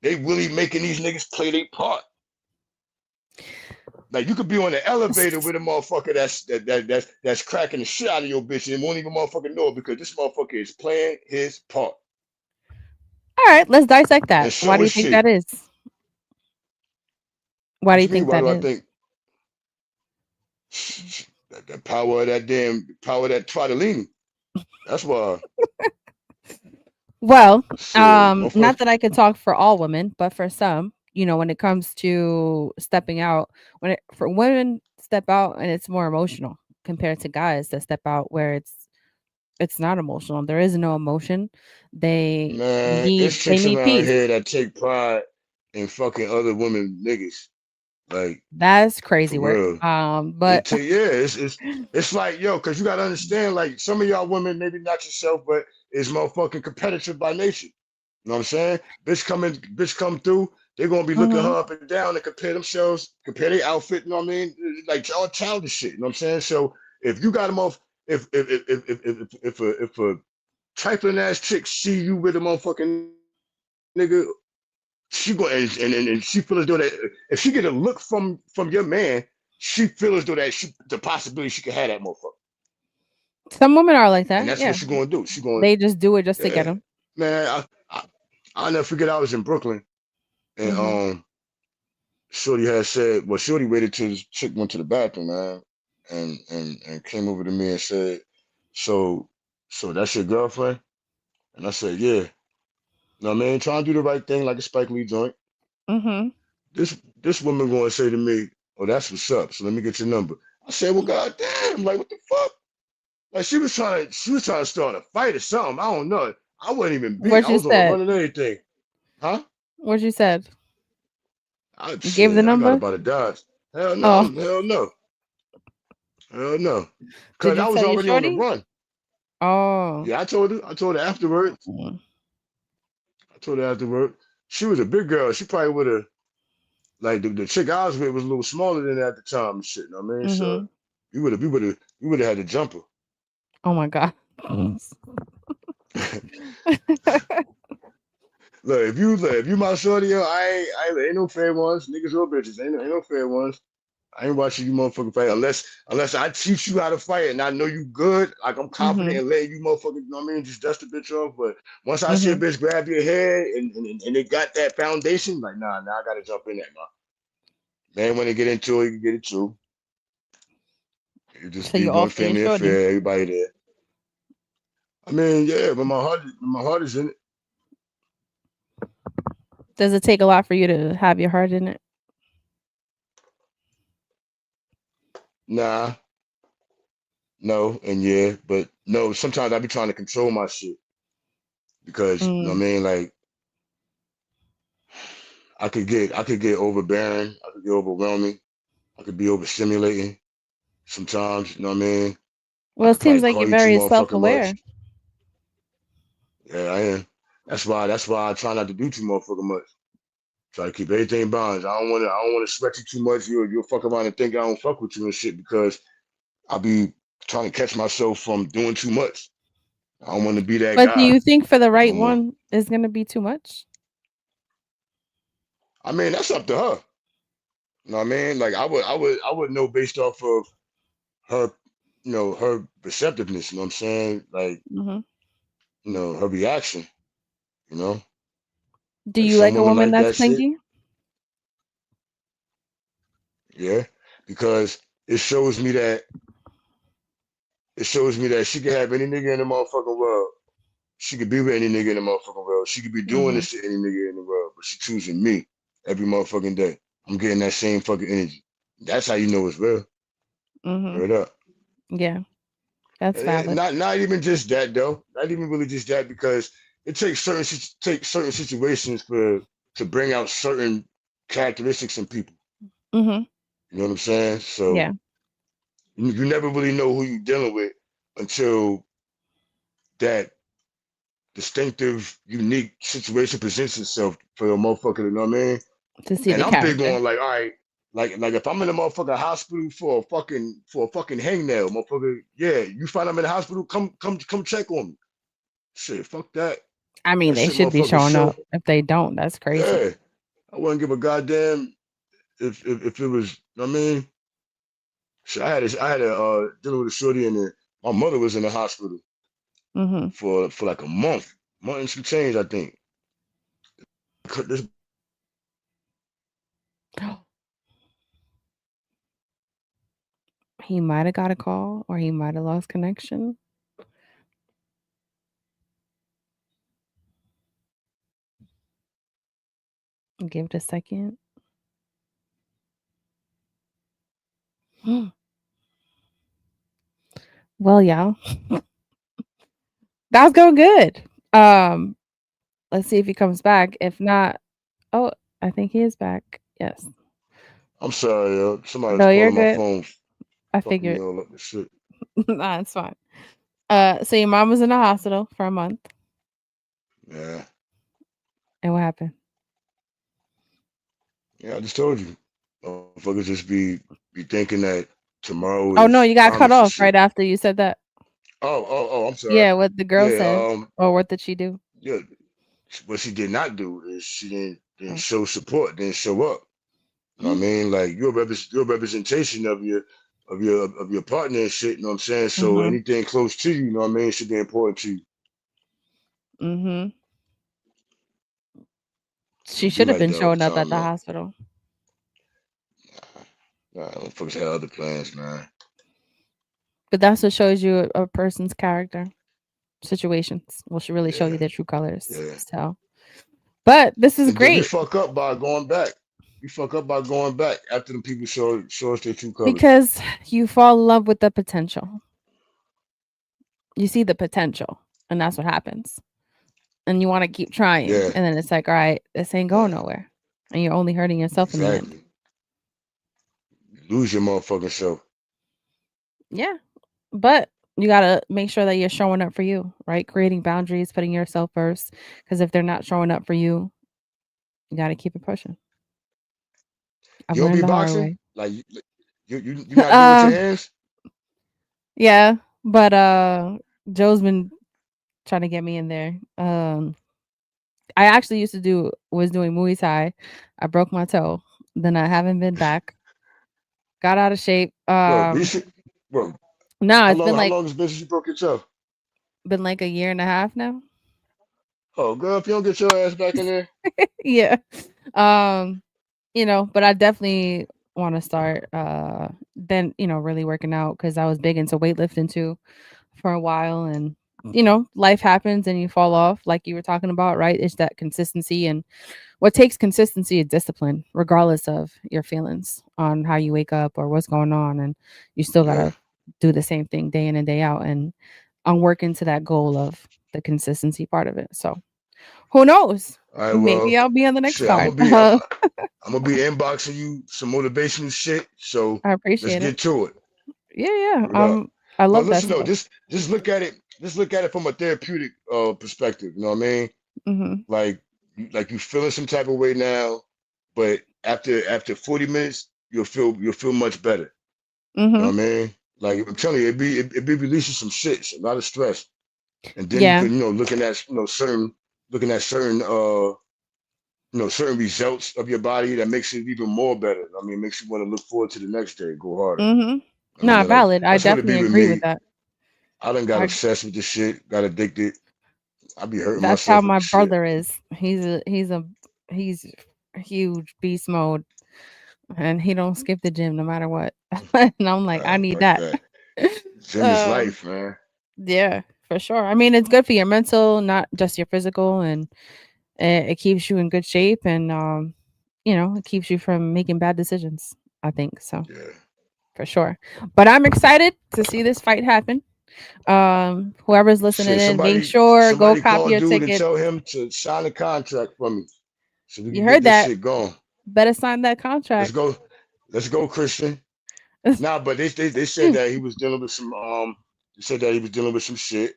they really making these niggas play their part. Like you could be on the elevator with a motherfucker that's cracking the shit out of your bitch and won't even motherfucking know it because this motherfucker is playing his part, All right, let's dissect and that. Why so do you is think she. that is? Why do What you you mean? think Why that do I is? think the power of that damn power of that Twadalini? That's why. Well, Shit, not motherfuckers. that I could talk for all women, but for some, when it comes to stepping out, for women step out and it's more emotional compared to guys that step out where it's not emotional. There is no emotion. They Man, need it's they chicks need around peace. here that take pride in fucking other women niggas. Like That's for crazy work. real. They But take yeah, it's like yo, cause you gotta understand, like some of y'all women, maybe not yourself, but is motherfucking competitive by nature. You know what I'm saying? Bitch come through, they're gonna be looking mhm, her up and down and compare themselves, compare their outfit, you know what I mean? Like all childish shit, you know what I'm saying? So if you got them off if a trifling ass chick see you with a motherfucking nigga, she go and she feel as though that if she get a look from your man, she feel as though that the possibility she could have that motherfucker, some women are like and that. that's what Yeah, she gonna do. She gonna they just do it just to get yeah, them. man. I'll never forget. I was in Brooklyn, and Mhm. Shorty had said, well, Shorty waited till the chick went to the bathroom, man, and came over to me and said, so so that's your girlfriend? And I said, yeah. You know what I mean? Trying to do the right thing like a Spike Lee joint. Mhm. This woman going to say to me, oh, that's what's up. So let me get your number. I said, well, goddamn, like what the fuck? Like she was trying to start a fight or something. I don't know. I wasn't even beat. What I you was on the said? run and everything. Huh? What you said? I You gave the shit. I got number? about to dodge. Hell Oh, no. Hell no. Hell no. did Cause you I was tell your already on the shorty? run. Oh. Yeah, I told her. I told her afterwards. Mm. I told her afterwards. She was a big girl. She probably would have like the chick I was with was a little smaller than that at the time and shit. You know what I mean? So Mhm. we would have had to jump her. Oh my god. Look, if you my shorty, yo, ain't no fair ones, niggas or bitches, ain't no fair ones. I ain't watching you motherfucking fight unless I teach you how to fight and I know you good. Like I'm confident Mhm. in letting you motherfucking, you know what I mean, just dust the bitch off. But once I see a Mhm. bitch grab your head and it got that foundation, like nah, I gotta jump in there, man. When they get into it, you can get it too. It just So be you one all for your family shorty. affair, everybody there. I mean, yeah, but my heart is in it. Does it take a lot for you to have your heart in it? Nah, no, and yeah, but no. Sometimes I be trying to control my shit because you know what Mm. I mean. Like I could get overbearing. I could get overwhelming. I could be overstimulating sometimes. You know what I mean? I Well, it could seems probably like you're call you too very motherfucking much. self-aware. Yeah, I am. That's why I try not to do too motherfucking much. Try to keep everything balanced. I don't wanna sweat you too much. You'll fuck around and think I don't fuck with you and shit because I'll be trying to catch myself from doing too much. I don't want to be that But do guy you think for the no right more. one is gonna be too much? I mean, that's up to her. You know what I mean? Like I would know based off of her, you know, her receptiveness, you know what I'm saying? Like, Mhm. you know, her reaction, you know? Do Like you some like a women woman like that's that shit, clingy? yeah. Because it shows me that she can have any nigga in the motherfucking world. She could be with any nigga in the motherfucking world. She could be doing Mhm. this to any nigga in the world, but she choosing me every motherfucking day. I'm getting that same fucking energy. That's how you know it's real. Mhm. Word up. Yeah, that's valid. Not even just that though. Not even really just that because it takes certain situations for to bring out certain characteristics in people. Mhm. You know what I'm saying? So Yeah. you never really know who you're dealing with until that distinctive, unique situation presents itself for a motherfucker. You know what I mean? To see And the I'm big character. on like, all right, like if I'm in a motherfucking hospital for a fucking hangnail, motherfucker, yeah, you find I'm in the hospital, come check on me. Shit, fuck that. I mean, That they shit should be motherfucker showing show. up. If they don't, that's crazy. Yeah. I wouldn't give a goddamn if it was, you know what I mean? Shit, I had a dealing with a shorty and my mother was in the hospital Mhm. for like a month and some change, I think. This He might have got a call or he might have lost connection. Give it a second. Well, y'all, that's going good. Um, let's see if he comes back. If not, oh, I think he is back. Yes. I'm sorry, yo. Somebody was No, you're calling my good. phone, I fucking me figured. all up and shit. Nah, it's fine. So your mom was in the hospital for a month, Yeah. and what happened? Yeah, I just told you. Motherfuckers just be thinking that tomorrow Oh is no, you got cut promised and off shit. right after you said that. Oh, I'm sorry. Yeah, what the girl Yeah, said, or what did she do? yeah. What she did not do is she didn't Oh. show support, didn't show up. You know what I mean? Like you're a representation of your partner and shit, you know what I'm saying? So Mhm. anything close to you, you know what I mean, should be important to you. Mhm. She Don't be should have like been that all the showing up at time, the man. hospital. Nah, motherfuckers had other plans, man. But that's what shows you a person's character. situations will really show you Yeah, their true colors. yeah. So, but this is And then we great fuck up by going back. We fuck up by going back after the people show us their true colors. because you fall in love with the potential. You see the potential, and that's what happens. And you want to keep trying, Yeah, and then it's like, all right, this ain't going yeah, nowhere, and you're only hurting yourself in the end. exactly. Lose your motherfucking self. Yeah, but you gotta make sure that you're showing up for you, right? Creating boundaries, putting yourself first. Because if they're not showing up for you, you gotta keep it pushing. I've You don't learned be the hard boxing? way. Like you not good with your uh, hands? yeah, but Joe's been trying to get me in there. I actually used to do was doing Muay Thai. I broke my toe. Then I haven't been back. Got out of shape. Bro, you should, bro. No, it's How long has it been since you broke your toe? been like a year and a half now. Oh, girl, if you don't get your ass back in there, Yeah. Um, but I definitely want to start then, really working out cuz I was big into weightlifting too for a while and life happens and you fall off like you were talking about, right? It's that consistency and what takes consistency is discipline regardless of your feelings on how you wake up or what's going on and you still got yeah. to do the same thing day in and day out and I'm working to that goal of the consistency part of it. So, who knows? All right, Maybe well, I'll be on the next shit. I'm card. gonna be I'm gonna be inboxing you some motivational shit. So I let's appreciate it. get to it. Yeah, yeah. Word up. I But love that listen though, stuff. just look at it. Just look at it from a therapeutic perspective. You know what I mean? Mhm. Like you feeling some type of way now, but after 40 minutes, you'll feel much better. You know Mhm. what I mean? Like I'm telling you, it be releasing some shit, a lot of stress, and then you Yeah. can looking at certain certain results of your body that makes it even more better. I mean, it makes you want to look forward to the next day, go harder. Mhm. I mean, Nah, like valid. I that's what it be definitely with agree with me. that. I done got I obsessed with this shit, got addicted. I be hurting That's how myself with my the shit. brother is. He's huge beast mode and he don't skip the gym no matter what. And I'm like, I need Fuck that. that. Gym is um life, man. yeah, for sure. I mean, it's good for your mental, not just your physical and it keeps you in good shape and it keeps you from making bad decisions, I think. So, Yeah. for sure. But I'm excited to see this fight happen. Whoever's listening Shit, in, make sure go copy call your dude and tickets. tell him to sign a contract for me so we You can get heard this that. shit going. Better sign that Let's contract. go. Let's go, Christian. Nah, but they said that he was dealing with some they said that he was dealing with some shit.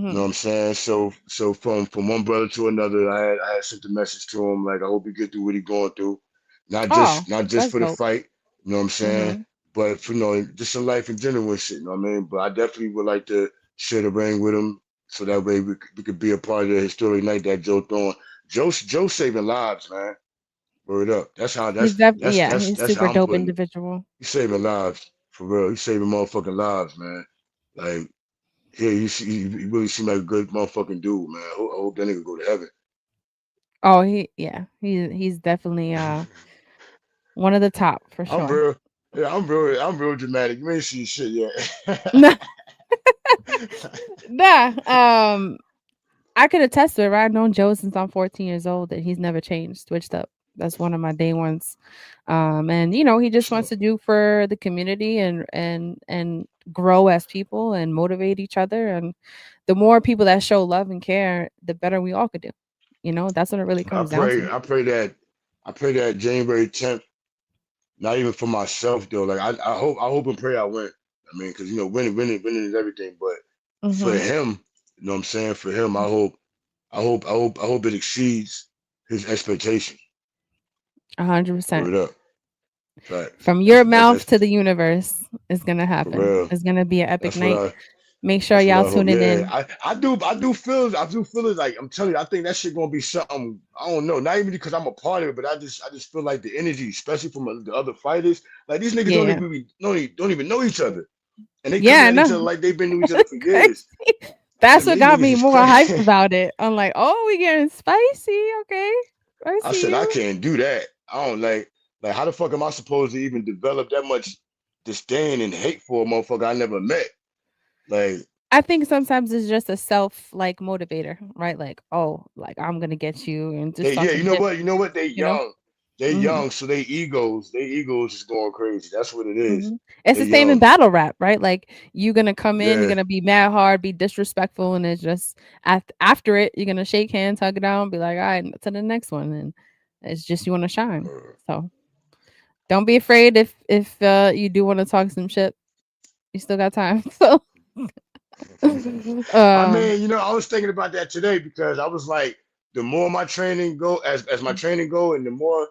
You know Mhm. what I'm saying? So from one brother to another, I had sent a message to him like I hope he get through what he going through. Oh, Not just that's for the dope. fight, you know what I'm saying? Mhm. But for just in life in general and shit, you know what I mean? But I definitely would like to share the ring with him so that way we could be a part of the historic night that Joe throwing. Joe saving lives, man. Word up. He's definitely yeah, he's That's super how I'm dope putting it. individual. He's saving lives for real. He's saving motherfucking lives, man. Like, yeah, he really seemed like a good motherfucking dude, man. I hope that nigga go to heaven. Oh, he's definitely one of the top for I'm sure. real, yeah, I'm real dramatic. You ain't seen shit yet. Nah, nah. I could attest to it, right? I've known Joe since I'm 14 years old and he's never changed, switched up. That's one of my day ones. And he just wants So, to do for the community and grow as people and motivate each other. And the more people that show love and care, the better we all could do. That's what it really I comes down pray, to. I pray that January 10th. Not even for myself though. Like I hope and pray I win. I mean, because winning is everything. But for Mm-hmm. him, you know what I'm saying? For him, I hope it exceeds his expectations. 100%. Word up. Facts. From your mouth That's to the universe is gonna for happen. real. It's gonna be an epic That's what night. I Make sure that's what y'all I hope. tuning Yeah, in. I do feel it. Like I'm telling you, I think that shit gonna be something. I don't know. Not even because I'm a part of it, but I just feel like the energy, especially from the other fighters. Like these niggas Yeah. don't even know each other, and they Yeah, coming I at each know. other like they've been to each other for years. Crazy. That's Like man, what these got niggas me is more hyped crazy. about it. I'm like, oh, we getting spicy. Okay. I I see said I you. can't do that. I don't like how the fuck am I supposed to even develop that much disdain and hate for a motherfucker I never met? Like I think sometimes it's just a self like motivator, right? Like, oh, like I'm gonna get you and just They talk yeah, some shit, you know what? They you know? young. They Mhm. young, so they egos is going crazy. That's what it is. Mhm. It's They the same in young. battle rap, right? Like you gonna come in, you're Yeah. gonna be mad hard, be disrespectful, and it's just after it, you're gonna shake hands, hug it out, be like, all right, to the next one, and it's just you want to shine. So don't be afraid if you do want to talk some shit, you still got time. So, I um, mean, you know, I was thinking about that today because I was like, the more my training go, as my training go, and the more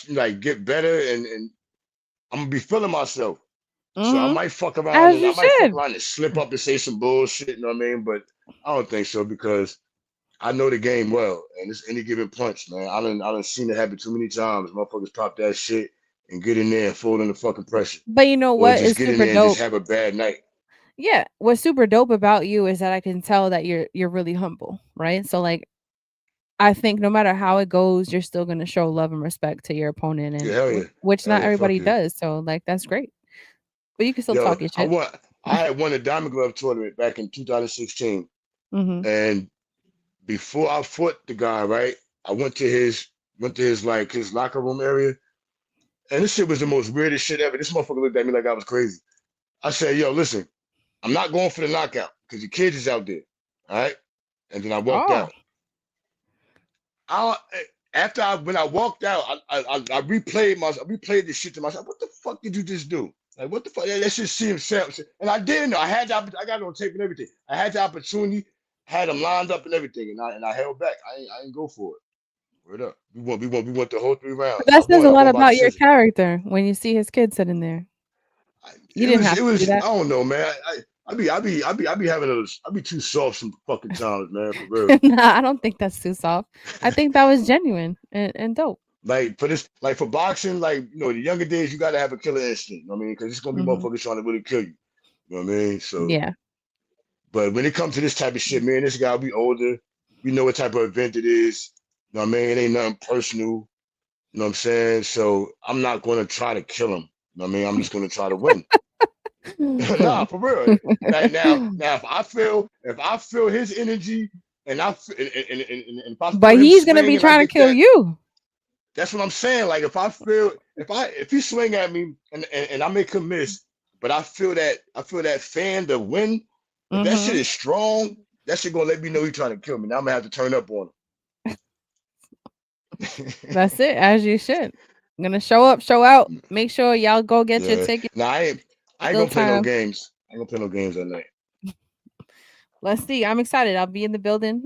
like get better, and I'm gonna be feeling myself. So mhm, I as you might fuck should. around and slip up and say some bullshit. You know what I mean? But I don't think so because I know the game well, and it's any given punch, man. I done seen it happen too many times. Motherfuckers pop that shit and get in there and fold in the fucking pressure, But you know or what just is get in super there and just dope? have a bad night. Yeah, what's super dope about you is that I can tell that you're really humble, right? So like I think no matter how it goes, you're still gonna show love and respect to your opponent, Yeah, and hell yeah, which hell not yeah, fuck everybody yeah. does. So like that's great. But you can still Yo, talk your shit. I had won a Diamond Glove tournament back in 2016, Mhm. and before I fought the guy, right, I went to his like his locker room area, and this shit was the most weirdest shit ever. This motherfucker looked at me like I was crazy. I said, "Yo, listen, I'm not going for the knockout because the kids is out there, all right." And then I walked Oh, out. I After when I walked out, I replayed this shit to myself. What the fuck did you just do? Like what the fuck? That shit seemed self. And I didn't know. I got it on tape and everything. I had the opportunity, had them lined up and everything, and I held back. I ain't go for it. Word up. We went the whole 3 rounds. that I says won. a I lot won by about your decision. character when you see his kid sitting there. You didn't have It to do was. that. I don't know, man. I be having those. I be too soft some fucking times, man. For real. Nah, I don't think that's too soft. I think that was genuine and dope. Like for this, like for boxing, like the younger days, you gotta have a killer instinct. You know what I mean, because it's gonna be Mhm. motherfuckers trying to really kill you. You know what I mean? So, Yeah. but when it comes to this type of shit, man, this guy be older. We know what type of event it is. You know what I mean? It ain't nothing personal. You know what I'm saying? So I'm not gonna try to kill him. You know what I mean? I'm just gonna try to win. Nah, for real. Now, if I feel his energy, and if I feel But him he's gonna swing, be and I trying to get kill that. you. That's what I'm saying. Like if he swing at me and I make him miss, but I feel that fan to win. If that shit Mhm. is strong, that shit gonna let me know he's trying to kill me. Now I'm gonna have to turn up on him. That's it, as you should. Gonna show up, show out. Make sure y'all go get your Yeah. ticket. Now I ain't Still gonna play no time. games. I ain't gonna play no games that night. Let's see. I'm excited. I'll be in the building.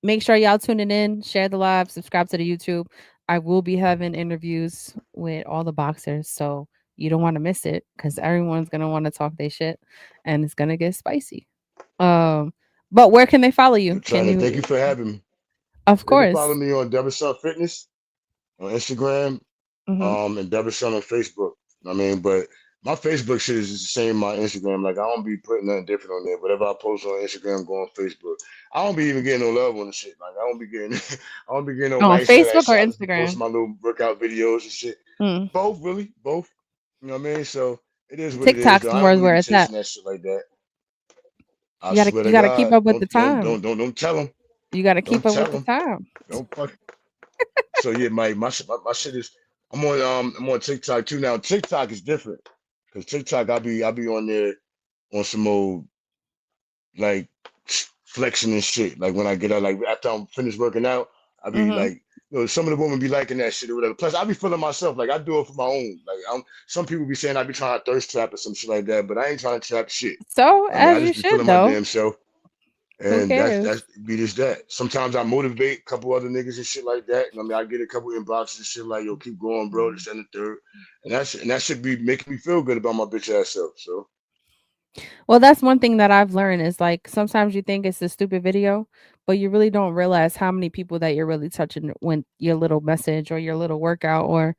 Make sure y'all tuning in, share the live, subscribe to the YouTube. I will be having interviews with all the boxers, so you don't want to miss it because everyone's gonna want to talk their shit, and it's gonna get spicy. Um, but where can they follow you? Can China, thank you? you for having me. Of They can follow course. me on Deborah Son Fitness on Instagram, Hmm. and Deborah Son on Facebook. I mean, but my Facebook shit is the same. My Instagram, like I don't be putting nothing different on there. Whatever I post on Instagram, go on Facebook. I don't be even getting no love on the shit. Like I don't be getting, I don't be getting no On likes and that Facebook or shit. I just be Instagram? posting my little workout videos and shit. Mm. Both, really, both. You know what I mean? So it is what it is. TikTok's Though I more don't is really where be it's at. chasing that shit like that. I You gotta swear you to gotta keep God, up with the time. don't tell them. You gotta keep Don't up tell with the them. time. Don't fuck. So yeah, my shit is. I'm on TikTok too now. TikTok is different because TikTok I be on there on some old like flexing and shit. Like when I get out, like after I'm finished working out, I be Hmm. like, some of the women be liking that shit or whatever. Plus, I be feeling myself like I do it for my own. Like some people be saying I be trying to thirst trap or some shit like that, but I ain't trying to trap shit. So I mean, I as you just be should feeling my though. damn self. Who And cares? that's be just that. Sometimes I motivate a couple other niggas and shit like that. And I mean, I get a couple inboxes and shit like, "Yo, keep going, bro. This and the third." And that should be making me feel good about my bitch ass self. So Well, that's one thing that I've learned is like sometimes you think it's a stupid video, but you really don't realize how many people that you're really touching when your little message or your little workout or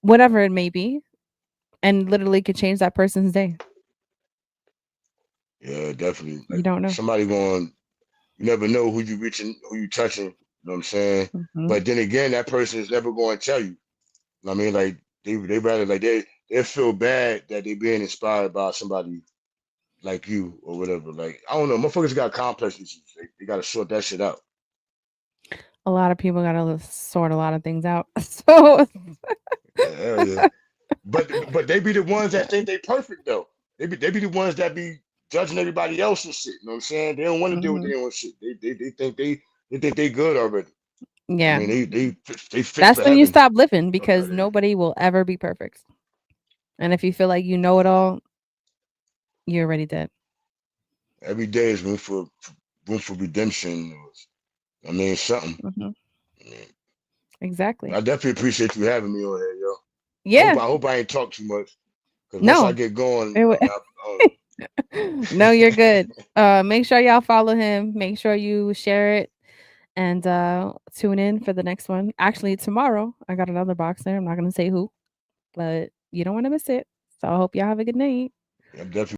whatever it may be, and literally could change that person's day. yeah, definitely. You Like don't know. somebody going, you never know who you reaching, who you touching. You know what I'm saying? Mhm. But then again, that person is never going to tell you. You know what I mean, like they rather like they feel bad that they being inspired by somebody like you or whatever. Like I don't know, motherfuckers got complex issues. They gotta sort that shit out. A lot of people gotta sort a lot of things out. So Hell yeah. But they be the ones that think they perfect though. They be the ones that be judging everybody else and shit. You know what I'm saying? They don't want to deal with mhm. their own shit. They think they good already. I Yeah. mean they fit That's for when you heaven stop living up out because there. nobody will ever be perfect. And if you feel like you know it all, you're already dead. Every day is room for redemption. I mean something. Mhm. I mean, Exactly. I definitely appreciate you having me on here, yo. I hope Yeah. I hope I ain't talk too much because once I No. get going, It I wa- mean I don't know. no, you're good. Make sure y'all follow him. Make sure you share it and tune in for the next one. Actually, tomorrow I got another boxer. I'm not gonna say who, but you don't want to miss it. So I hope y'all have a good night. I'm definitely